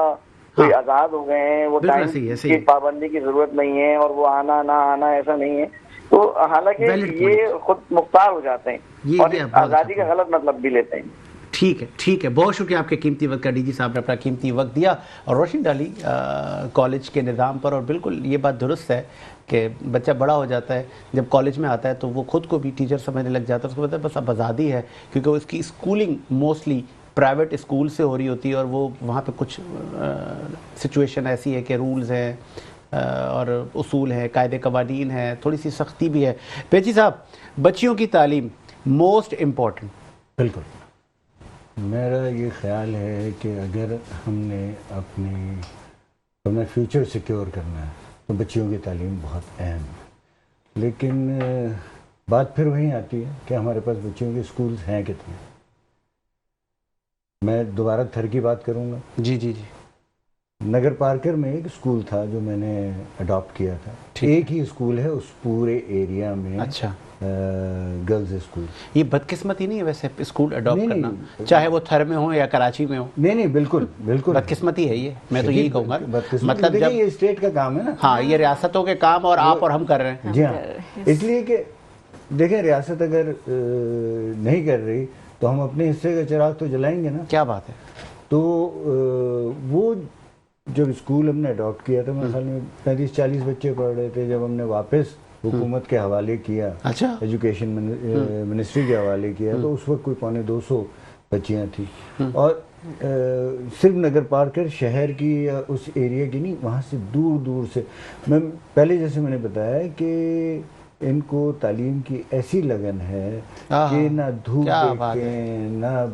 कोई आजाद हो गए हैं, वो टाइम की पाबंदी की जरूरत नहीं है और वो आना ना आना ऐसा नहीं है। तो हालांकि ये खुद मुख्तार हो जाते हैं और आजादी का गलत मतलब भी लेते हैं। ठीक है, बहुत शुक्रिया आपके कीमती वक्त का। डीजी साहब ने अपना कीमती वक्त दिया और रोशनी डाली कॉलेज के निज़ाम पर। और बिल्कुल ये बात दुरुस्त है कि बच्चा बड़ा हो जाता है, जब कॉलेज में आता है तो वो खुद को भी टीचर समझने लग जाता है, उसको पता है बस अब आज़ादी है, क्योंकि उसकी स्कूलिंग मोस्टली प्राइवेट स्कूल से हो रही होती है और वो वहाँ पे कुछ सिचुएशन ऐसी है कि रूल्स हैं और उसूल हैं, कायदे कवानीन हैं, थोड़ी सी सख्ती भी है। पेची साहब, बच्चियों की तालीम मोस्ट इम्पॉर्टेंट। बिल्कुल, मेरा ये ख्याल है कि अगर हमने अपना फ्यूचर सिक्योर करना है तो बच्चियों की तालीम बहुत अहम है। लेकिन बात फिर वहीं आती है कि हमारे पास बच्चियों के स्कूल्स हैं कितने। मैं दोबारा थर की बात करूँगा। जी। नगर पार्कर में एक स्कूल था जो मैंने अडॉप्ट किया था। एक ही स्कूल है उस पूरे एरिया में। अच्छा। Girls school. ये बदकिस्मती नहीं है वैसे स्कूल अडॉप्ट करना, चाहे वो थर में हो या कराची में हो? नहीं, बिल्कुल बदकिस्मती है ये, मैं तो यही कहूँगा। मतलब जब ये स्टेट का काम है ना। हाँ, ये रियासतों के काम और आप और हम कर रहे हैं। जी हाँ, इसलिए कि देखें रियासत अगर नहीं कर रही तो हम अपने हिस्से का चिराग तो जलाएंगे ना। क्या बात है। तो वो जब स्कूल हमने अडॉप्ट किया था, मेरे ख्याल में 35-40 बच्चे पढ़ रहे थे। जब हमने वापस हुकूमत के हवाले किया, अच्छा, एजुकेशन मिनिस्ट्री के हवाले किया, तो उस वक्त कोई 250 बच्चियाँ थी। और सिर्फ नगर पार्कर शहर की या उस एरिया की नहीं, वहाँ से दूर दूर से। मैं पहले जैसे मैंने बताया कि इनको तालीम की ऐसी लगन है हाँ, कि ना धूप क्या देखते बात है। हैं ना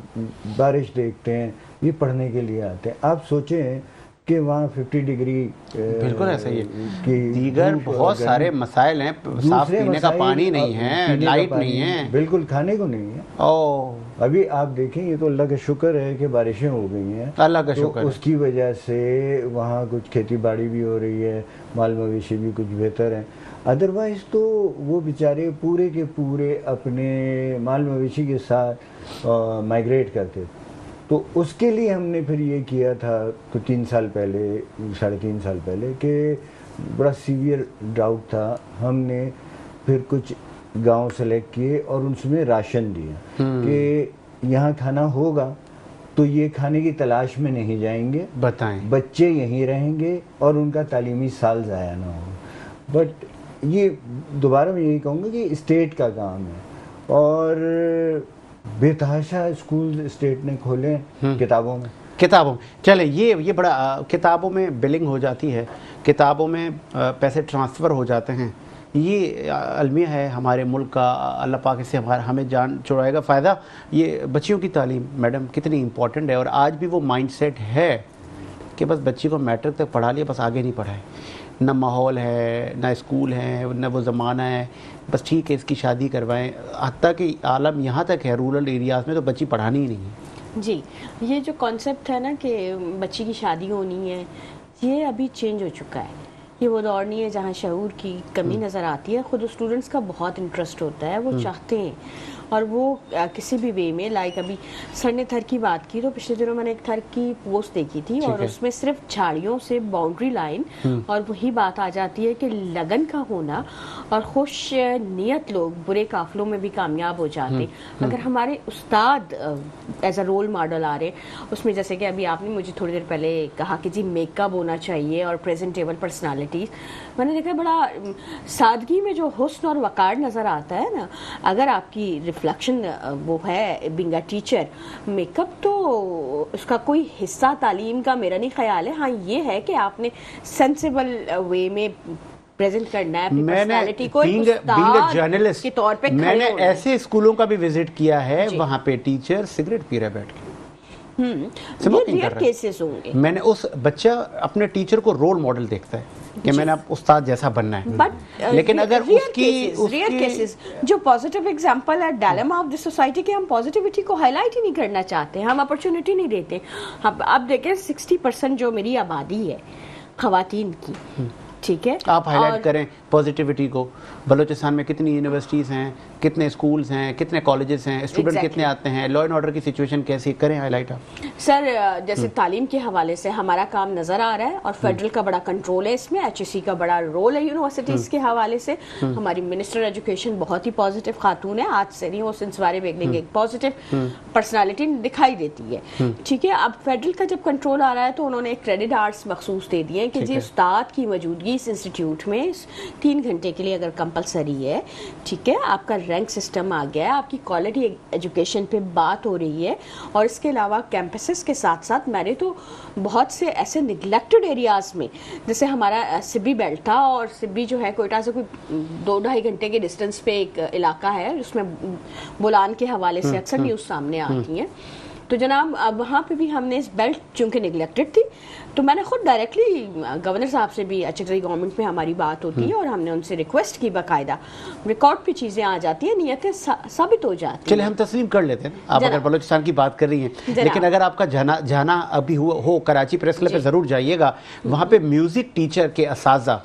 बारिश देखते हैं, ये पढ़ने के लिए आते हैं। आप सोचें कि वहाँ 50 डिग्री बिल्कुल ऐसा ही है। की दीगर धूप और बहुत गर्मी, सारे मसाइल हैं, साफ दूसरे पीने का मसाइल पानी और नहीं है, पीने का लाइट पानी नहीं है। बिल्कुल खाने को नहीं है। ओ अभी आप देखें, ये तो अल्लाह का शुक्र है कि बारिशें हो गई हैं, अल्लाह का तो शुक्र है। उसकी वजह से वहाँ कुछ खेती बाड़ी भी हो रही है, माल मवेशी भी कुछ बेहतर हैं। अदरवाइज तो वो बेचारे पूरे के पूरे अपने माल मवेशी के साथ माइग्रेट करते थे। तो उसके लिए हमने फिर ये किया था तो 3 साल पहले, 3.5 साल पहले, कि बड़ा सीवियर ड्राउट था। हमने फिर कुछ गांव सेलेक्ट किए और उसमें राशन दिया कि यहाँ खाना होगा तो ये खाने की तलाश में नहीं जाएंगे, बताएं। बच्चे यहीं रहेंगे और उनका तालीमी साल ज़ाया ना हो। बट ये दोबारा मैं यही कहूँगा कि स्टेट का काम है और बेतहाशा स्कूल स्टेट ने खोले किताबों में। किताबों में चले, ये बड़ा किताबों में बिलिंग हो जाती है, किताबों में पैसे ट्रांसफ़र हो जाते हैं। ये अलमिया है हमारे मुल्क का। अल्लाह पाक से हमें जान छुड़ाएगा फ़ायदा। ये बच्चियों की तालीम मैडम कितनी इम्पोर्टेंट है, और आज भी वो माइंडसेट है कि बस बच्ची को मैट्रिक तक पढ़ा लिया, बस आगे नहीं पढ़ाए। न माहौल है, न स्कूल है, न वो ज़माना है, बस ठीक है इसकी शादी करवाएं। हत्ता कि आलम यहाँ तक है रूरल एरियाज़ में तो बच्ची पढ़ानी ही नहीं है। जी, ये जो कॉन्सेप्ट है ना कि बच्ची की शादी होनी है, ये अभी चेंज हो चुका है। ये वो दौर नहीं है जहाँ शऊर की कमी नज़र आती है। खुद स्टूडेंट्स का बहुत इंटरेस्ट होता है, वो चाहते हैं, और वो किसी भी वे में, लाइक अभी सर ने थर की बात की, तो पिछले दिनों मैंने एक थर की पोस्ट देखी थी और उसमें सिर्फ झाड़ियों से बाउंड्री लाइन, और वही बात आ जाती है कि लगन का होना और खुश नियत लोग बुरे काफिलों में भी कामयाब हो जाते। अगर हमारे उस्ताद एज अ रोल मॉडल आ रहे, उसमें जैसे कि अभी आपने मुझे थोड़ी देर पहले कहा कि जी मेकअप होना चाहिए और प्रेजेंटेबल पर्सनालिटीज, मैंने देखा बड़ा सादगी में जो हुस्न और वकार नज़र आता है ना, अगर आपकी रिफ्लेक्शन वो है बिंग अ टीचर, मेकअप तो उसका कोई हिस्सा तालीम का मेरा नहीं ख्याल है। हाँ, ये है कि आपने सेंसिबल वे में प्रेजेंट करना है अपनी पर्सनालिटी को, बीइंग अ जर्नलिस्ट के तौर पे मैंने खड़े होना है। ऐसे स्कूलों का भी विजिट किया है, वहाँ पे टीचर सिगरेट पी रहे बैठ के, स्मोकिंग कर रहे केसेस होंगे। मैंने उस बच्चा अपने टीचर को रोल मॉडल देखता है कि मैंने अब उस्ताद जैसा बनना है। बट लेकिन अगर रियर केसेस जो पॉजिटिव एग्जांपल है, डायलेमा ऑफ द सोसाइटी के, हम पॉजिटिविटी को हाईलाइट ही नहीं करना चाहते, हम अपॉर्चुनिटी नहीं देते। अब देखें 60% जो मेरी आबादी है खवातीन की, ठीक है, आप हाईलाइट करें पॉजिटिविटी को। बलूचिस्तान में कितनी यूनिवर्सिटीज़ हैं, कितने स्कूल्स हैं, कितने कॉलेजेस हैं, स्टूडेंट कितने आते हैं, लॉ एंड ऑर्डर की सिचुएशन कैसी, करें हाईलाइट आप। सर जैसे तालीम के हवाले से हमारा काम नज़र आ रहा है और फेडरल का बड़ा कंट्रोल है इसमें, HEC का बड़ा रोल है यूनिवर्सिटीज़ के हवाले से। हमारी मिनिस्टर एजुकेशन बहुत ही पॉजिटिव खातून है, आज से नहीं, वो सिंसवारे बेगलिंग एक पॉजिटिव पर्सनालिटी दिखाई देती है, ठीक है। अब फेडरल का जब कंट्रोल आ रहा है तो उन्होंने एक क्रेडिट आवर्स मखसूस दे दिए कि जी उस्ताद की मौजूदगी इस इंस्टीट्यूट में 3 घंटे के लिए अगर कंपलसरी है, ठीक है, आपका रैंक सिस्टम आ गया है, आपकी क्वालिटी एजुकेशन पे बात हो रही है। और इसके अलावा कैंपसेस के साथ साथ मैंने तो बहुत से ऐसे निगलेक्टेड एरियाज़ में, जैसे हमारा सिब्बी बेल्ट था, और सिब्बी जो है कोयटा से कोई 2-2.5 घंटे के डिस्टेंस पे एक इलाका है जिसमें बोलान के हवाले से अक्सर न्यूज़ सामने आती हैं। तो जनाब अब वहाँ पे भी हमने इस बेल्ट चूँकि निगलेक्टेड थी, तो मैंने खुद डायरेक्टली गवर्नर साहब से भी, अच्छी गवर्नमेंट में हमारी बात होती है और हमने उनसे रिक्वेस्ट की, बाकायदा रिकॉर्ड पे चीज़ें आ जाती हैं, नियतें साबित हो जाती हैं। चलिए हम तस्लीम कर लेते हैं, आप अगर बलूचिस्तान की बात कर रही हैं, लेकिन अगर आपका जाना अभी हो कराची प्रेस क्लब पे ज़रूर जाइएगा। वहाँ पे म्यूज़िक टीचर के असाज़ा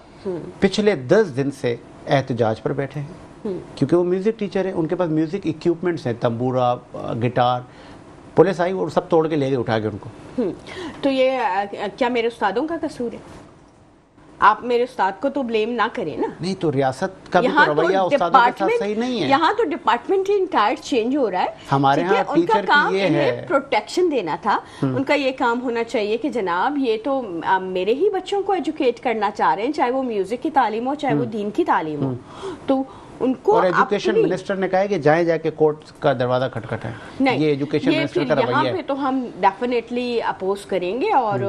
पिछले 10 दिन से एहतजाज पर बैठे हैं, क्योंकि वो म्यूज़िक टीचर हैं, उनके पास म्यूज़िक इक्विपमेंट्स हैं, तंबूरा, गिटार। पुलिस आई और सब तोड़ के ले गए, उठा के उनको। तो ये क्या मेरे उस्तादों का कसूर है? आप मेरे उस्ताद को तो ब्लेम ना करें ना। नहीं तो रियासत का भी तो रवैया उस्तादों के साथ सही नहीं है। यहाँ तो डिपार्टमेंट इंटायर चेंज हो रहा है। हमारे यहाँ उनका काम ये है प्रोटेक्शन देना था, उनका ये काम होना चाहिए कि जनाब ये तो मेरे ही बच्चों को एजुकेट करना चाह रहे हैं, चाहे वो म्यूजिक की तालीम हो चाहे वो दीन की तालीम हो, तो उनको और एजुकेशन अपनी- मिनिस्टर ने कहा है कि जाए जाके कोर्ट का दरवाजा खटखटाए। नहीं, ये एजुकेशन ये मिनिस्टर फिर का यहाँ रवैया पे है। तो हम डेफिनेटली अपोज करेंगे और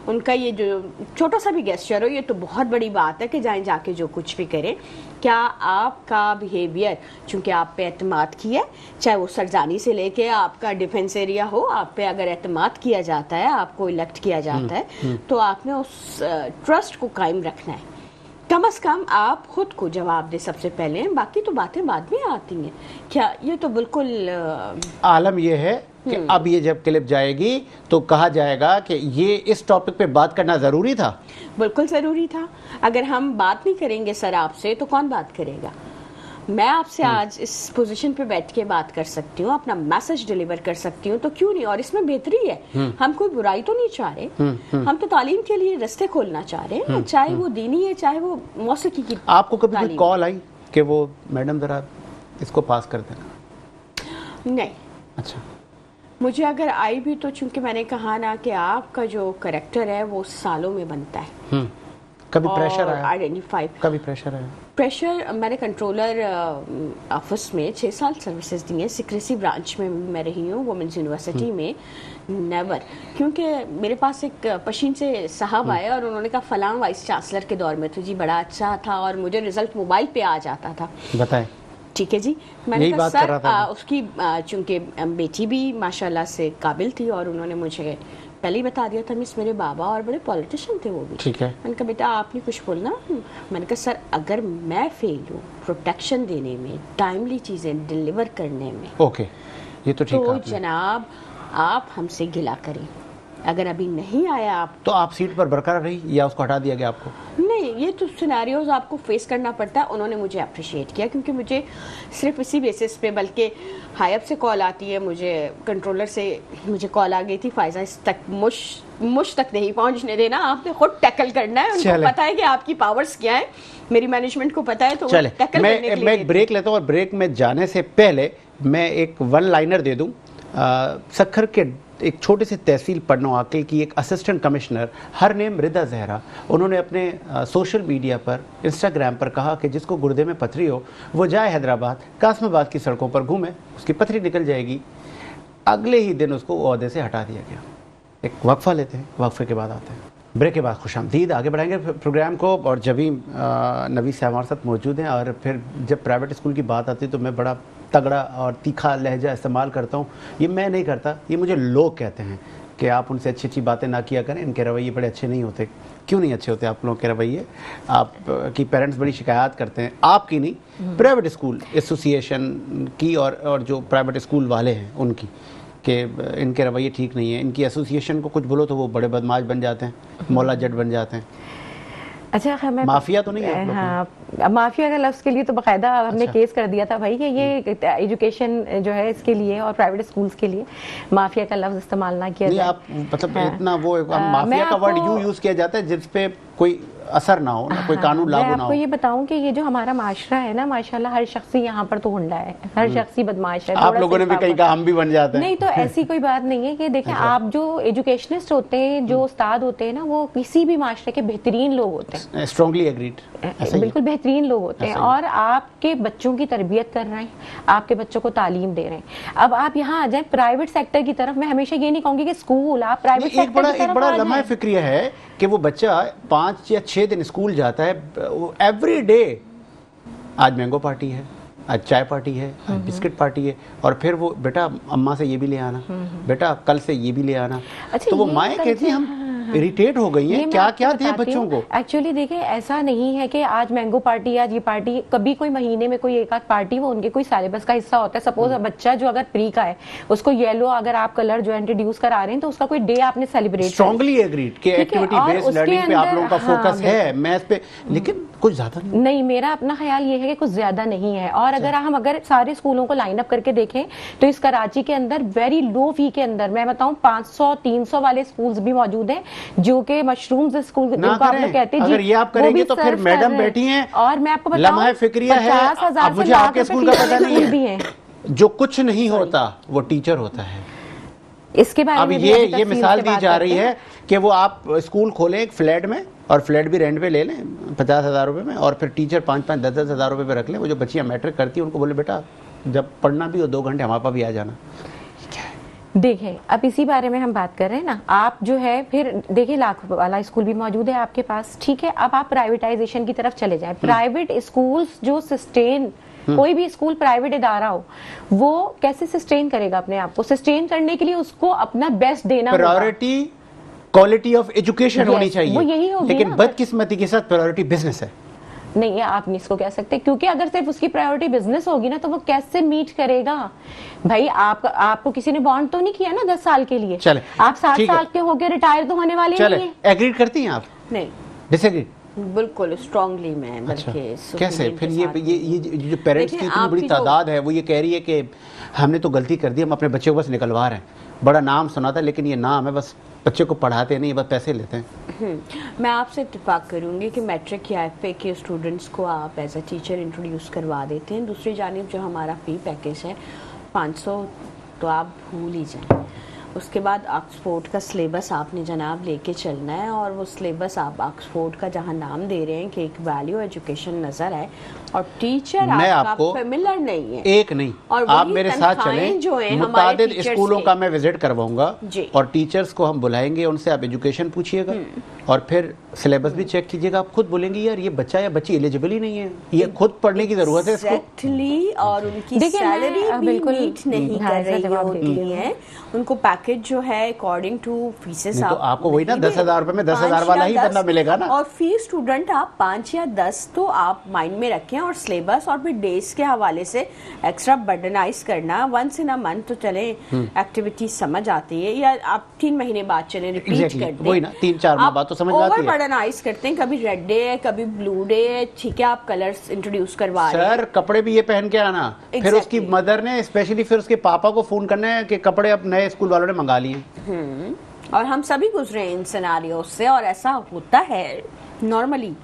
उनका ये जो छोटा सा भी गेस्चर हो, ये तो बहुत बड़ी बात है कि जाए जाके जो कुछ भी करें। क्या आपका बिहेवियर, चूंकि आप पे एतमाद किया, चाहे वो सरजानी से लेके आपका डिफेंस एरिया हो, आप पे अगर एतमाद किया जाता है, आपको इलेक्ट किया जाता है, तो आपने उस ट्रस्ट को कायम रखना है। कम से कम आप खुद को जवाब दे सबसे पहले, बाकी तो बातें बाद में आती हैं। क्या ये तो बिल्कुल आलम ये है कि अब ये जब क्लिप जाएगी तो कहा जाएगा कि ये इस टॉपिक पे बात करना जरूरी था। बिल्कुल ज़रूरी था। अगर हम बात नहीं करेंगे सर आपसे, तो कौन बात करेगा? मैं आपसे आज इस पोजीशन पे बैठ के बात कर सकती हूँ, अपना मैसेज डिलीवर कर सकती हूँ, तो क्यों नहीं? और इसमें बेहतरी है, हम कोई बुराई तो नहीं चाह रहे, हम तो तालीम के लिए रास्ते खोलना चाह रहे हैं, चाहे वो दीनी है, चाहे वो मौसीकी की। आपको कभी कोई तालीम। कॉल आई कि वो मैडम जरा इसको पास कर देना? नहीं, अच्छा, मुझे अगर आई भी तो चूंकि मैंने कहा ना कि आपका जो करेक्टर है वो सालों में बनता है। कभी प्रेशर आया? आइडेंटिफाई कभी प्रेशर आया? प्रेशर, मैंने कंट्रोलर ऑफिस में 6 साल सर्विसेज दी हैं, सिक्रेसी ब्रांच में मैं रही हूँ, वुमेन्स यूनिवर्सिटी में नेवर, क्योंकि मेरे पास एक पशीन से साहब आए और उन्होंने कहा फलां वाइस चांसलर के दौर में तो जी बड़ा अच्छा था और मुझे रिजल्ट मोबाइल पे आ जाता था। बताएं। ठीक है जी, मैंने यही कहा बात कर सर रहा था उसकी चूंकि बेटी भी माशाल्लाह से काबिल थी और उन्होंने मुझे पहले ही बता दिया था, मिस मेरे बाबा और बड़े पॉलिटिशियन थे वो भी। ठीक है। मैंने कहा बेटा आप नहीं कुछ बोलना। मैंने कहा सर अगर मैं फेल हूँ प्रोटेक्शन देने में, टाइमली चीज़ें डिलीवर करने में, ओके, ये तो ठीक तो कहा आपने। जनाब आप हमसे गिला करें। अगर अभी नहीं आया आप, तो आप सीट पर बरकरार रही या उसको हटा दिया गया आपको? नहीं, ये तो सिनेरियोज आपको फेस करना पड़ता है। उन्होंने मुझे अप्रिशिएट किया क्योंकि मुझे सिर्फ इसी बेसिस पे, बल्कि हाई अप से कॉल आती है, मुझे कंट्रोलर से मुझे कॉल आ गई थी, फायजा इस तक मुझ तक नहीं पहुंचने देना, आपने खुद टैकल करना है। उनको पता है कि आपकी पावर्स क्या है, मेरी मैनेजमेंट को पता है, तो चले टैकल करने के लिए मैं एक ब्रेक लेता हूँ और ब्रेक में जाने से पहले मैं एक वन लाइनर दे दूं। सक्खर के एक छोटे से तहसील पन्नो आकिल की एक assistant commissioner her name Rida Zahra, उन्होंने अपने सोशल मीडिया पर, इंस्टाग्राम पर कहा कि जिसको गुर्दे में पथरी हो वो जाए हैदराबाद, कासमाबाद की सड़कों पर घूमे, उसकी पथरी निकल जाएगी। अगले ही दिन उसको ओहदे से हटा दिया गया। एक वक्फा लेते हैं, वक्फे के बाद आते हैं। ब्रेक के बाद खुशामदीद, आगे बढ़ाएंगे प्रोग्राम को। और जभी नवी साहब हमारे साथ मौजूद हैं, और फिर जब प्राइवेट स्कूल की बात आती है तो मैं बड़ा तगड़ा और तीखा लहजा इस्तेमाल करता हूँ। ये मैं नहीं करता, ये मुझे लोग कहते हैं कि आप उनसे अच्छी अच्छी बातें ना किया करें, इनके रवैये बड़े अच्छे नहीं होते। क्यों नहीं अच्छे होते आप लोगों के रवैये? आप की पेरेंट्स बड़ी शिकायत करते हैं, आपकी नहीं, प्राइवेट स्कूल एसोसिएशन की और जो प्राइवेट स्कूल वाले हैं उनकी, कि इनके रवैये ठीक नहीं है। इनकी एसोसिएशन को कुछ बोलो तो वो बड़े बदमाश बन जाते हैं, मौला जट बन जाते हैं। अच्छा, हमें माफिया तो नहीं है आप लोग? हाँ, माफिया का लफ्ज़ के लिए तो बाकायदा हमने अच्छा। केस कर दिया था भाई कि ये एजुकेशन जो है इसके लिए और प्राइवेट स्कूल्स के लिए माफिया का लफ्ज़ इस्तेमाल ना किया नहीं, जाए। आप मतलब हाँ। इतना वो माफिया का वर्ड यूज किया जाता है जिस पे कोई असर ना हो, ना कोई कानून लागू मैं ना आपको हो। ये बताऊं कि ये जो हमारा माशरा है ना, माशाल्लाह हर शख्सी यहाँ पर तो हुंडा है, हर शख्सी बदमाश है। आप थोड़ा लोगों सा ने भी इस्ताफ कहीं होता कहा हम भी बन जाते हैं। नहीं, तो ऐसी कोई बात नहीं है कि देखें अच्छा। आप जो एजुकेशनिस्ट होते हैं, जो उस्ताद होते हैं ना, वो किसी भी माशरे के बेहतरीन लोग होते हैं, स्ट्रांगली एग्रीड, ऐसा ही बिल्कुल बेहतरीन लोग होते हैं, ऐसा ही। और आपके बच्चों की तरबियत कर रहे हैं, आपके बच्चों को तालीम दे रहे हैं। अब आप यहाँ आ जाए प्राइवेट सेक्टर की तरफ, मैं हमेशा ये नहीं कहूंगी कि स्कूल, आप प्राइवेट एक सेक्टर की बड़ा तरफ आ लम्हा जाएं। फिक्रिया है कि वो बच्चा 5 या 6 दिन स्कूल जाता है, एवरी डे आज मैंगो पार्टी है, आज चाय पार्टी है, आज बिस्किट पार्टी है, और फिर वो बेटा अम्मा से ये भी ले आना, बेटा कल से ये भी ले आना। अच्छा, तो वो ये माएँ कहती हैं हम इरिटेट हो गई हैं, क्या क्या दे बच्चों को। एक्चुअली देखिए ऐसा नहीं है कि आज मैंगो पार्टी, आज ये पार्टी, कभी कोई महीने में कोई एक आध पार्टी वो उनके कोई सिलेबस का हिस्सा होता है। सपोज बच्चा जो अगर प्री का है, उसको येलो अगर आप कलर जो इंट्रोड्यूस करा रहे हैं, तो उसका कोई डे आपने सेलिब्रेट, स्ट्रांगली एग्रीड कि एक्टिविटी बेस्ड लर्निंग पे आप लोगों का फोकस है, मैथ्स पे, लेकिन कुछ ज्यादा नहीं। मेरा अपना ख्याल ये है कि कुछ ज्यादा नहीं है। और अगर सारे स्कूलों को लाइन अप करके देखें तो इस कराची के अंदर वेरी लो फी के अंदर, मैं बताऊं 500-300 वाले स्कूल्स भी मौजूद हैं, जो कि मशरूम्स स्कूल जिनको आप लोग कहते हैं। अगर ये आप करेंगे तो फिर मैडम बैठी हैं, और मैं आपको बताऊं, लम्हा फिक्रिया है। 50,000 अब मुझे आपके स्कूल का पता नहीं भी है, है। जो कुछ नहीं होता वो टीचर होता है। इसके बारे अब में ये मिसाल दी जा रही है कि वो आप स्कूल खोलें एक फ्लैट में और फ्लैट भी रेंट पे ले लें 50,000 रुपये में, और फिर टीचर 5-5, 10-10 हज़ार रुपये पे रख लें। वो जो बच्चियाँ मैट्रिक करती हैं उनको बोले बेटा जब पढ़ना भी हो 2 घंटे हमारे पास भी आ जाना। देखिए अब इसी बारे में हम बात कर रहे हैं ना, आप जो है फिर देखिए लाख वाला स्कूल भी मौजूद है आपके पास, ठीक है। अब आप प्राइवेटाइजेशन की तरफ चले जाएं। प्राइवेट स्कूल्स जो सस्टेन, कोई भी स्कूल प्राइवेट इदारा हो वो कैसे सस्टेन करेगा अपने आप को? सस्टेन करने के लिए उसको अपना बेस्ट देना होगा। Priority quality of education Yes, होनी चाहिए, वो यही होगी लेकिन ना। बदकिस्मती के साथ प्रायोरिटी बिजनेस है। नहीं, आप नहीं इसको कह सकते, क्योंकि अगर सिर्फ उसकी प्रायोरिटी बिजनेस होगी ना तो वो कैसे मीट करेगा? भाई आपको किसी ने बॉन्ड तो नहीं किया ना 10 साल के लिए। चले, आप 60 ठीक है। साल के होके रिटायर तो होने वाले चले, नहीं है। एग्री करती हैं आप? नहीं, डिसएग्री? बिल्कुल स्ट्रांगली मैं अच्छा, बल्कि इस कैसे opinion फिर के ये साथ ये ये जो पेरेंट्स की देखिए, इतनी बड़ी आपकी जो- तादाद है वो ये कह रही है कि हमने तो गलती कर दी, हम अपने बच्चे को बस निकलवा रहे हैं, बड़ा नाम सुना था लेकिन ये नाम है, बस बच्चे को पढ़ाते नहीं, बस पैसे लेते हैं। मैं आपसे इत्तेफाक करूंगी कि मैट्रिक या एफए के स्टूडेंट्स को आप एज अ टीचर इंट्रोड्यूस करवा देते हैं। दूसरी जानिब जो हमारा फी पैकेज है 500 तो आप भूल ही जाएं। उसके बाद ऑक्सफोर्ड का सिलेबस आपने जनाब लेके चलना है, और वो सिलेबस आप ऑक्सफोर्ड का जहां नाम दे रहे हैं कि एक वैल्यू एजुकेशन नजर है और टीचर मैं आपका आपको फेमिलियर नहीं है। एक नहीं, और आप वही मेरे साथ तनख्वाहें जो हैं चलें, हमारे मुतादिद टीचर्स स्कूलों के। का मैं विजिट करवाऊंगा जी। और टीचर्स को हम बुलाएंगे, उनसे आप एजुकेशन पूछिएगा और फिर सिलेबस भी चेक कीजिएगा। आप खुद बोलेंगी यार ये बच्चा या बच्ची एलिजिबल ही नहीं है, ये खुद पढ़ने की जरूरत है इसको। Exactly, और उनकी देखिए, मैं, सैलरी भी बिल्कुल, मीट नहीं हाँ, कर ऐसा रही जवाब देती होती है। उनको पैकेज जो है अकॉर्डिंग टू फीसेस नहीं तो आपको वही ना 10,000 रुपए में 10,000 वाला ही बंदा मिलेगा ना। और फी स्टूडेंट आप 5 या 10 तो आप माइंड में रखें, और सिलेबस और फिर डेज के हवाले से एक्स्ट्रा बर्डनाइज करना वंस इन अ मंथ तो चले एक्टिविटी समझ आती है, या आप 3 महीने बाद चले रिपीट Exactly, कर दें। वही ना, 3-4 माह बाद तो समझ आती है। ओवर बर्डनाइज करते हैं, कभी रेड डे है कभी ब्लू डे है, ठीक है आप कलर्स इंट्रोड्यूस करवा रहे हैं। सर कपड़े भी ये पहन के आना, फिर Exactly. उसकी मदर ने स्पेशली फिर उसके पापा को फोन करना है कि कपड़े अब नए स्कूल वालों ने मंगा लिए। और हम सभी गुजरे हैं इन सिनारियो से, और ऐसा होता है नॉर्मली।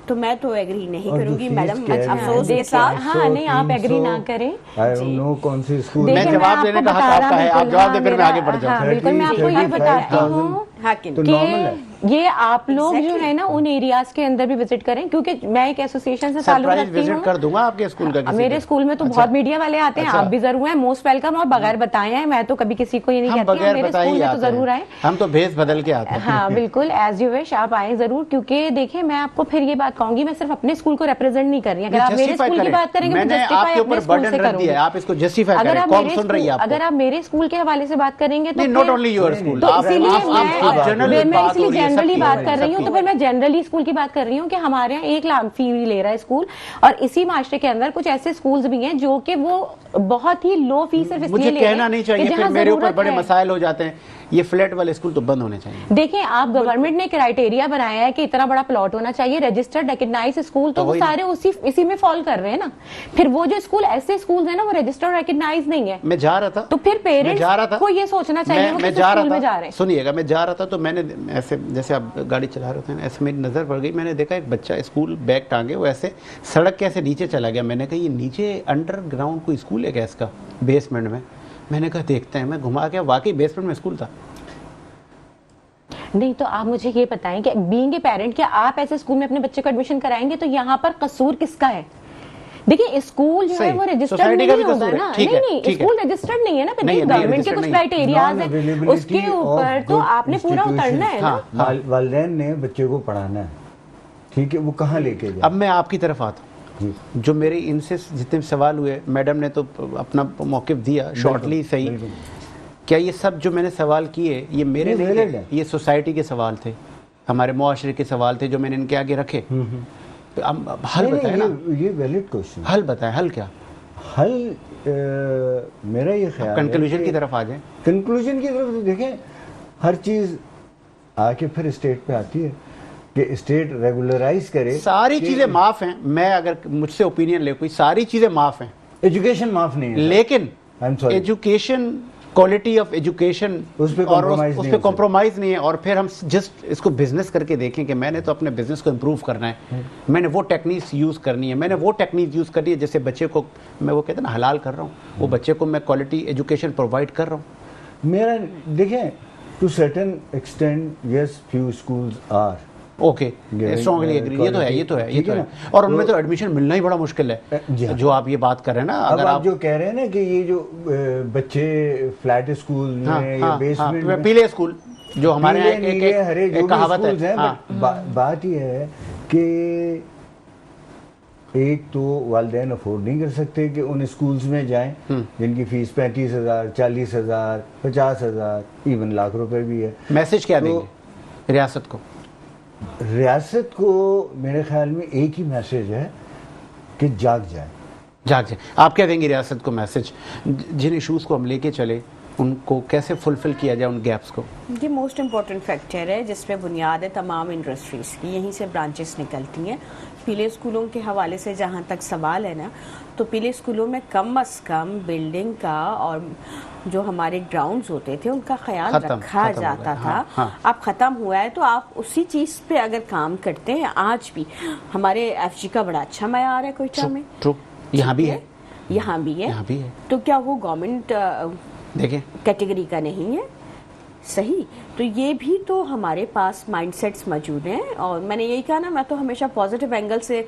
तो मैं तो एग्री नहीं और जो करूंगी फीस मैडम, कह रही अफसोस हैं, के साथ। हाँ, नहीं, आप agree ना करें। आई डोंट नो कौन सी स्कूल मैं देखिए, जवाब आपको देने का हक बता रहा आपका है, आप बिल्कुल, जवाब दे, हाँ, फिर मैं आगे बढ़ मेरा- हाँ, जाऊँ। बिल्कुल, मैं आपको ये बताती हूँ हाँ कि तो नॉर्मल है। कि ये आप लोग जो Exactly. है ना उन एरियाज के अंदर भी विजिट करें, क्योंकि मैं एक एसोसिएशन से ताल्लुक सरप्राइज रखती विजिट हूँ। कर दूंगा आपके स्कूल का किसी मेरे दिन। स्कूल में तो अच्छा। बहुत मीडिया वाले आते हैं, अच्छा। आप भी जरूर हैं, मोस्ट वेलकम, और बगैर बताए हैं मैं तो कभी किसी को ये नहीं हम कहती हूँ, बगैर मेरे बताए स्कूल ही में तो आते जरूर आए। हैं, हम तो भेस बदल के आते हैं। हाँ बिल्कुल, एज यू विश, आप आए जरूर, क्योंकि देखिए मैं आपको फिर ये बात कहूंगी, मैं सिर्फ अपने स्कूल को रिप्रेजेंट नहीं कर रही, अगर आप मेरे Justify स्कूल की करें। बात करेंगे मैंने तो justify आपके अपने ऊपर स्कूल बर्डन से रख करूंगी। दिया है, आप इसको जस्टिफाई अगर करें, आप कौन मेरे सुन रही है स्कूल, अगर आपको? आप मेरे स्कूल के हवाले से बात करेंगे तो नॉट फिर- ओनली योर स्कूल, तो इसीलिए आप जनरल मैं बात हो इसलिए रही है, जनरली सबकी बात हो रही कर है, रही हूँ, तो सबकी। फिर मैं जनरली स्कूल की बात कर रही हूँ कि हमारे यहाँ 1 लाख फी ले रहा है स्कूल, और इसी माशरे के अंदर कुछ ऐसे स्कूल्स भी हैं जो कि वो बहुत ही लो फी सिर्फ इसलिए मुझे ले रहे कहना हैं नहीं कि चाहिए, फिर जहाँ मेरे ऊपर जरूरत बड़े है। मसाइल हो जाते हैं। ये फ्लैट वाले स्कूल तो बंद होने चाहिए। देखिए, आप गवर्नमेंट ने क्राइटेरिया बनाया है कि इतना बड़ा प्लॉट होना चाहिए, रजिस्टर्ड रिकग्नाइज स्कूल, तो तो वो वही सारे इसी में फॉल कर रहे हैं ना। फिर वो जो स्कूल ऐसे स्कूल है ना वो रजिस्टर्ड रिकग्नाइज नहीं है, मैं जा रहा था, तो फिर मैं जा रहा था, पेरेंट्स को ये सोचना चाहिए वो मैं किस जा स्कूल में रहा जा था, रहे हैं। सुनिएगा, मैं जा रहा था तो मैंने ऐसे, जैसे आप गाड़ी चला रहे थे ना, ऐसे मेरी नज़र पड़ गई, मैंने देखा एक बच्चा स्कूल बैग टांगे वो ऐसे सड़क के ऐसे नीचे चला गया। मैंने कहा ये नीचे अंडरग्राउंड कोई स्कूल है क्या इसका, बेसमेंट में? मैंने कहा देखते हैं, मैं घुमा के वाकई बेसमेंट में स्कूल था। नहीं तो आप मुझे ये बताएं कि बीइंग ए पेरेंट, क्या आप ऐसे स्कूल में अपने बच्चे को एडमिशन कराएंगे? तो यहाँ पर कसूर किसका है? देखिए स्कूल जो है सही, वो रजिस्टर्ड सोसाइटी का नहीं भी होगा कसूर है, ना, ठीक है, नहीं ठीक है। स्कूल रजिस्टर्ड नहीं है ना, फिर नहीं है, गवर्नमेंट के registered कुछ नहीं। क्राइटेरियाज हैं, Non-availability उसके of ऊपर तो good आपने पूरा उतरना है ना। हाँ, हाँ। वालिदैन ने बच्चे को पढ़ाना है, ठीक है, वो कहाँ लेके जाए? अब मैं आपकी तरफ आता हूँ, जो मेरे इनसे जितने सवाल हुए, मैडम ने तो अपना मौक़िफ़ दिया शॉर्टली सही। बिल्कुल। क्या ये सब जो मैंने सवाल किए ये मेरे नहीं, नहीं valid थे, है। ये सोसाइटी के सवाल थे, हमारे मुआशरे के सवाल थे जो मैंने इनके आगे रखे। तो अब हल बताए ना, ये वैलिड क्वेश्चन। हल बताए, हल क्या? हल मेरा ये ख्याल है कंक्लूजन की तरफ आ जाए। कंक्लूजन की तरफ तो देखें, हर चीज़ आके फिर स्टेट पे आती है कि स्टेट रेगुलराइज करे। सारी चीजें माफ हैं, मैं अगर मुझसे ओपिनियन ले कोई, सारी चीजें माफ हैं, एजुकेशन माफ नहीं है, लेकिन I'm sorry. Education, quality of education उस पे और compromise उस नहीं पे हो कॉम्प्रोमाइज नहीं है। और फिर हम जस्ट इसको बिजनेस करके देखें कि मैंने तो अपने बिजनेस को इम्प्रूव करना है, मैंने वो टेक्निक्स यूज़ करनी है, मैंने वो टेक्निक यूज़ करनी है जैसे बच्चे को मैं वो कहते हैं ना हलाल कर रहा हूँ, वो बच्चे को मैं क्वालिटी एजुकेशन प्रोवाइड कर रहा हूँ। मेरा देखें, to certain extent yes few schools are okay, strongly agree, ये तो है, ये तो है, ये तो है। और उनमें तो एडमिशन मिलना ही बड़ा मुश्किल है, जो आप ये बात कर रहे हैं ना। अगर आप जो कह रहे हैं ना कि ये जो बच्चे फ्लैट स्कूल में या बेसमेंट पीले स्कूल जो हमारे यहाँ एक कहावत है, बात ये है कि एक तो वालिदैन अफोर्ड नहीं कर सकते कि उन स्कूल्स में जाएं जिनकी फीस 35,000, 40,000, 50,000, इवन लाख रुपए भी है। मैसेज क्या देंगे रियासत को? रियासत को मेरे ख्याल में एक ही मैसेज है कि जाग जाए। आप क्या देंगे रियासत को मैसेज, जिन इश्यूज को हम लेके चले उनको कैसे फुलफिल किया जाए, उन गैप्स को? ये मोस्ट इम्पॉर्टेंट फैक्टर है जिसमें बुनियाद है तमाम इंडस्ट्रीज़ की, यहीं से ब्रांचेस निकलती हैं। पीले स्कूलों के हवाले से जहाँ तक सवाल है ना, तो पीले स्कूलों में कम अज़ कम बिल्डिंग का और जो हमारे ग्राउंड्स होते थे उनका ख्याल रखा जाता था। हाँ। अब ख़त्म हुआ है, तो आप उसी चीज़ पे अगर काम करते हैं, आज भी हमारे FG का बड़ा अच्छा मयार है कोयटा में, यहाँ भी है, यहाँ भी है, तो क्या वो गवर्नमेंट देखें कैटेगरी का नहीं है? सही, तो ये भी तो हमारे पास माइंडसेट्स मौजूद हैं। और मैंने यही कहा ना, मैं तो हमेशा पॉजिटिव एंगल से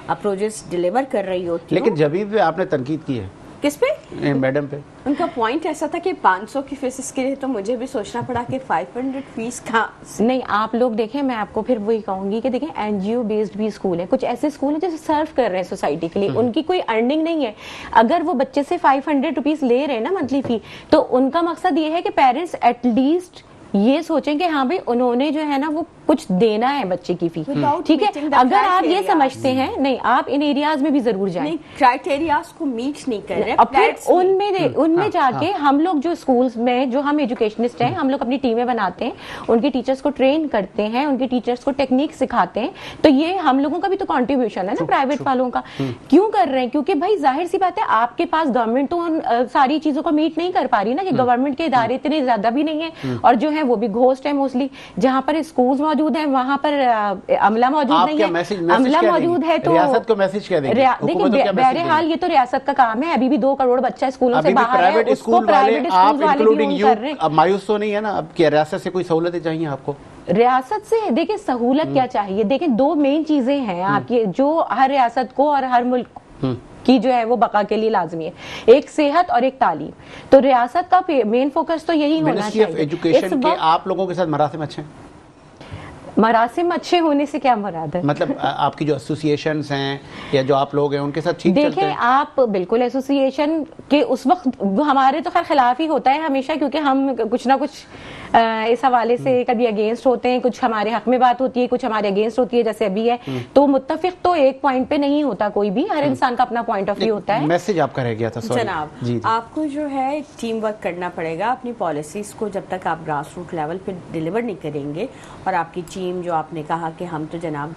अप्रोचेस डिलीवर कर रही होती हूँ। लेकिन जब भी आपने तनकीद की है, किस पे? मैडम पे। उनका पॉइंट ऐसा था कि 500 की फीस के लिए तो मुझे भी सोचना पड़ा कि 500 फीस का नहीं। आप लोग देखें, मैं आपको फिर वही कहूंगी कि देखें NGO बेस्ड भी स्कूल है, कुछ ऐसे स्कूल हैं जो सर्व कर रहे हैं सोसाइटी के लिए, उनकी कोई अर्निंग नहीं है। अगर वो बच्चे से 500 रुपीज ले रहे हैं ना मंथली फी, तो उनका मकसद ये है कि पेरेंट्स एटलीस्ट ये सोचें कि हाँ भाई उन्होंने जो है ना वो कुछ देना है बच्चे की फी, ठीक है। अगर आप ये समझते हैं, नहीं आप इन एरियाज में भी जरूर जाएं, नहीं क्राइटेरियाज को मीट नहीं कर रहे, और फिर उनमें जाके हम लोग जो स्कूल्स में जो हम एजुकेशनिस्ट हैं, हम लोग अपनी टीमें बनाते हैं, उनके टीचर्स को ट्रेन करते हैं, उनके टीचर्स को टेक्निक सिखाते हैं। तो ये हम लोगों का भी तो कंट्रीब्यूशन है ना प्राइवेट वालों का। क्यों कर रहे हैं? क्योंकि भाई जाहिर सी बात है, आपके पास गवर्नमेंट तो उन सारी चीजों को मीट नहीं कर पा रही ना, कि गवर्नमेंट के इदारे इतने ज्यादा भी नहीं है, और जो है वो भी घोस्ट है मोस्टली। जहां पर स्कूल्स मौजूद है वहां पर अमला मौजूद नहीं है। अमला मौजूद है तो रियासत को मैसेज क्या देंगे? देखिए बहरहाल ये तो रियासत का काम है, अभी भी 2 करोड़ बच्चा स्कूलों से बाहर है, उसको प्राइवेट स्कूल वाले भी कर रहे हैं। अब मायूस तो नहीं है ना? अब क्या रियासत से कोई सहूलतें चाहिए आपको? रियासत से देखिए सहूलत क्या चाहिए, देखिए 2 मेन चीजें हैं आपकी जो हर रियासत को और हर मुल्क की जो है वो बका के लिए लाजमी है, एक सेहत और एक तालीम। तो रियासत का मेन फोकस तो यही होना चाहिए। मिनिस्ट्री ऑफ एजुकेशन के आप लोगों के साथ मरासिम अच्छे हैं? मरासिम अच्छे होने से क्या मुराद है? मतलब आपकी जो एसोसिएशंस हैं या जो आप लोग हैं उनके साथ ठीक चलते हैं? देखें आप बिल्कुल एसोसिएशन के उस वक्त हमारे तो खैर खिलाफ ही होता है हमेशा, क्योंकि हम कुछ ना कुछ इस हवाले से कभी अगेंस्ट होते हैं, कुछ हमारे हक में बात होती है, कुछ हमारे अगेंस्ट होती है, जैसे अभी है। तो मुत्तफिक तो एक पॉइंट पे नहीं होता कोई भी, हर इंसान का अपना पॉइंट ऑफ व्यू होता है। मैसेज आपका रह गया था जनाब, आपको जो है टीम वर्क करना पड़ेगा। अपनी पॉलिसीज को जब तक आप ग्रास रूट लेवल पे डिलीवर नहीं करेंगे, और आपकी टीम जो आपने कहा कि हम तो जनाब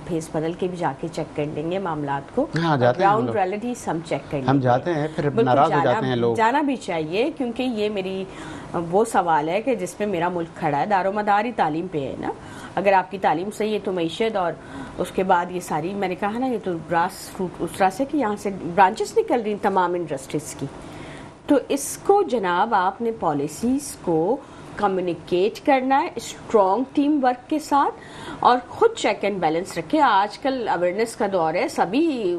फेस बदल के भी जाके चेक कर लेंगे मामलात को, ग्राउंड रियलिटी हम चेक कर लेंगे। हम जाते हैं फिर नाराज हो जाते हैं लोग। जाना भी चाहिए, क्योंकि ये मेरी वो सवाल है कि जिसमें मेरा मुल्क खड़ा है, दारोमदार ही तालीम पे है ना। अगर आपकी तालीम सही है तो मईशत, और उसके बाद ये सारी मैंने कहा ना, ये तो ग्रास रूट उस तरह से कि यहाँ से ब्रांचेस निकल रही तमाम इंडस्ट्रीज की। तो इसको जनाब आपने पॉलिसीज को कम्युनिकेट करना है स्ट्रॉन्ग टीम वर्क के साथ, और खुद चेक एंड बैलेंस रखे। आजकल अवेयरनेस का दौर है, सभी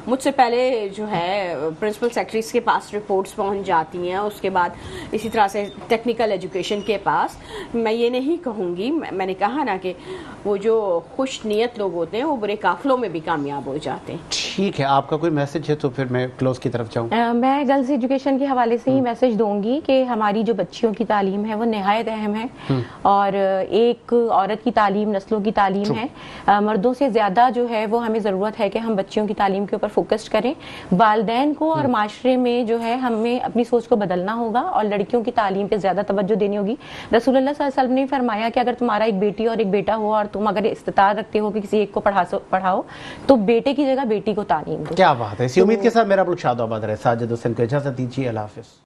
मुझसे पहले जो है प्रिंसिपल सेक्रेटरीज के पास रिपोर्ट्स पहुंच जाती हैं, उसके बाद इसी तरह से टेक्निकल एजुकेशन के पास। मैं ये नहीं कहूँगी, मैंने कहा ना कि वो जो खुश नीयत लोग होते हैं वो बुरे काफिलों में भी कामयाब हो जाते हैं। ठीक है, आपका कोई मैसेज है तो फिर मैं क्लोज की तरफ जाऊँ। मैं गर्ल्स एजुकेशन के हवाले से ही मैसेज दूंगी कि हमारी जो बच्चियों की तालीम है वो निहायत अहम है, और एक औरत की तालीम नस्लों की तालीम है। मर्दों से ज्यादा जो है वो हमें ज़रूरत है कि हम बच्चियों की तालीम के ऊपर फोकस करें। वालिदैन को और माशरे में जो है हमें अपनी सोच को बदलना होगा, और लड़कियों की तालीम पे ज्यादा तवज्जो देनी होगी। रसूलुल्लाह सल्लल्लाहु अलैहि वसल्लम ने फरमाया कि अगर तुम्हारा एक बेटी और एक बेटा हो, और तुम अगर इस्तिताअत रखते हो कि किसी एक को पढ़ाओ, तो बेटे की जगह बेटी को तालीम दो। क्या बात है। इसी उम्मीद के साथ मेरा मुल्क शाद आबाद रहे। साजिद हुसैन को इजाजत दीजिए। अल्लाह हाफिज।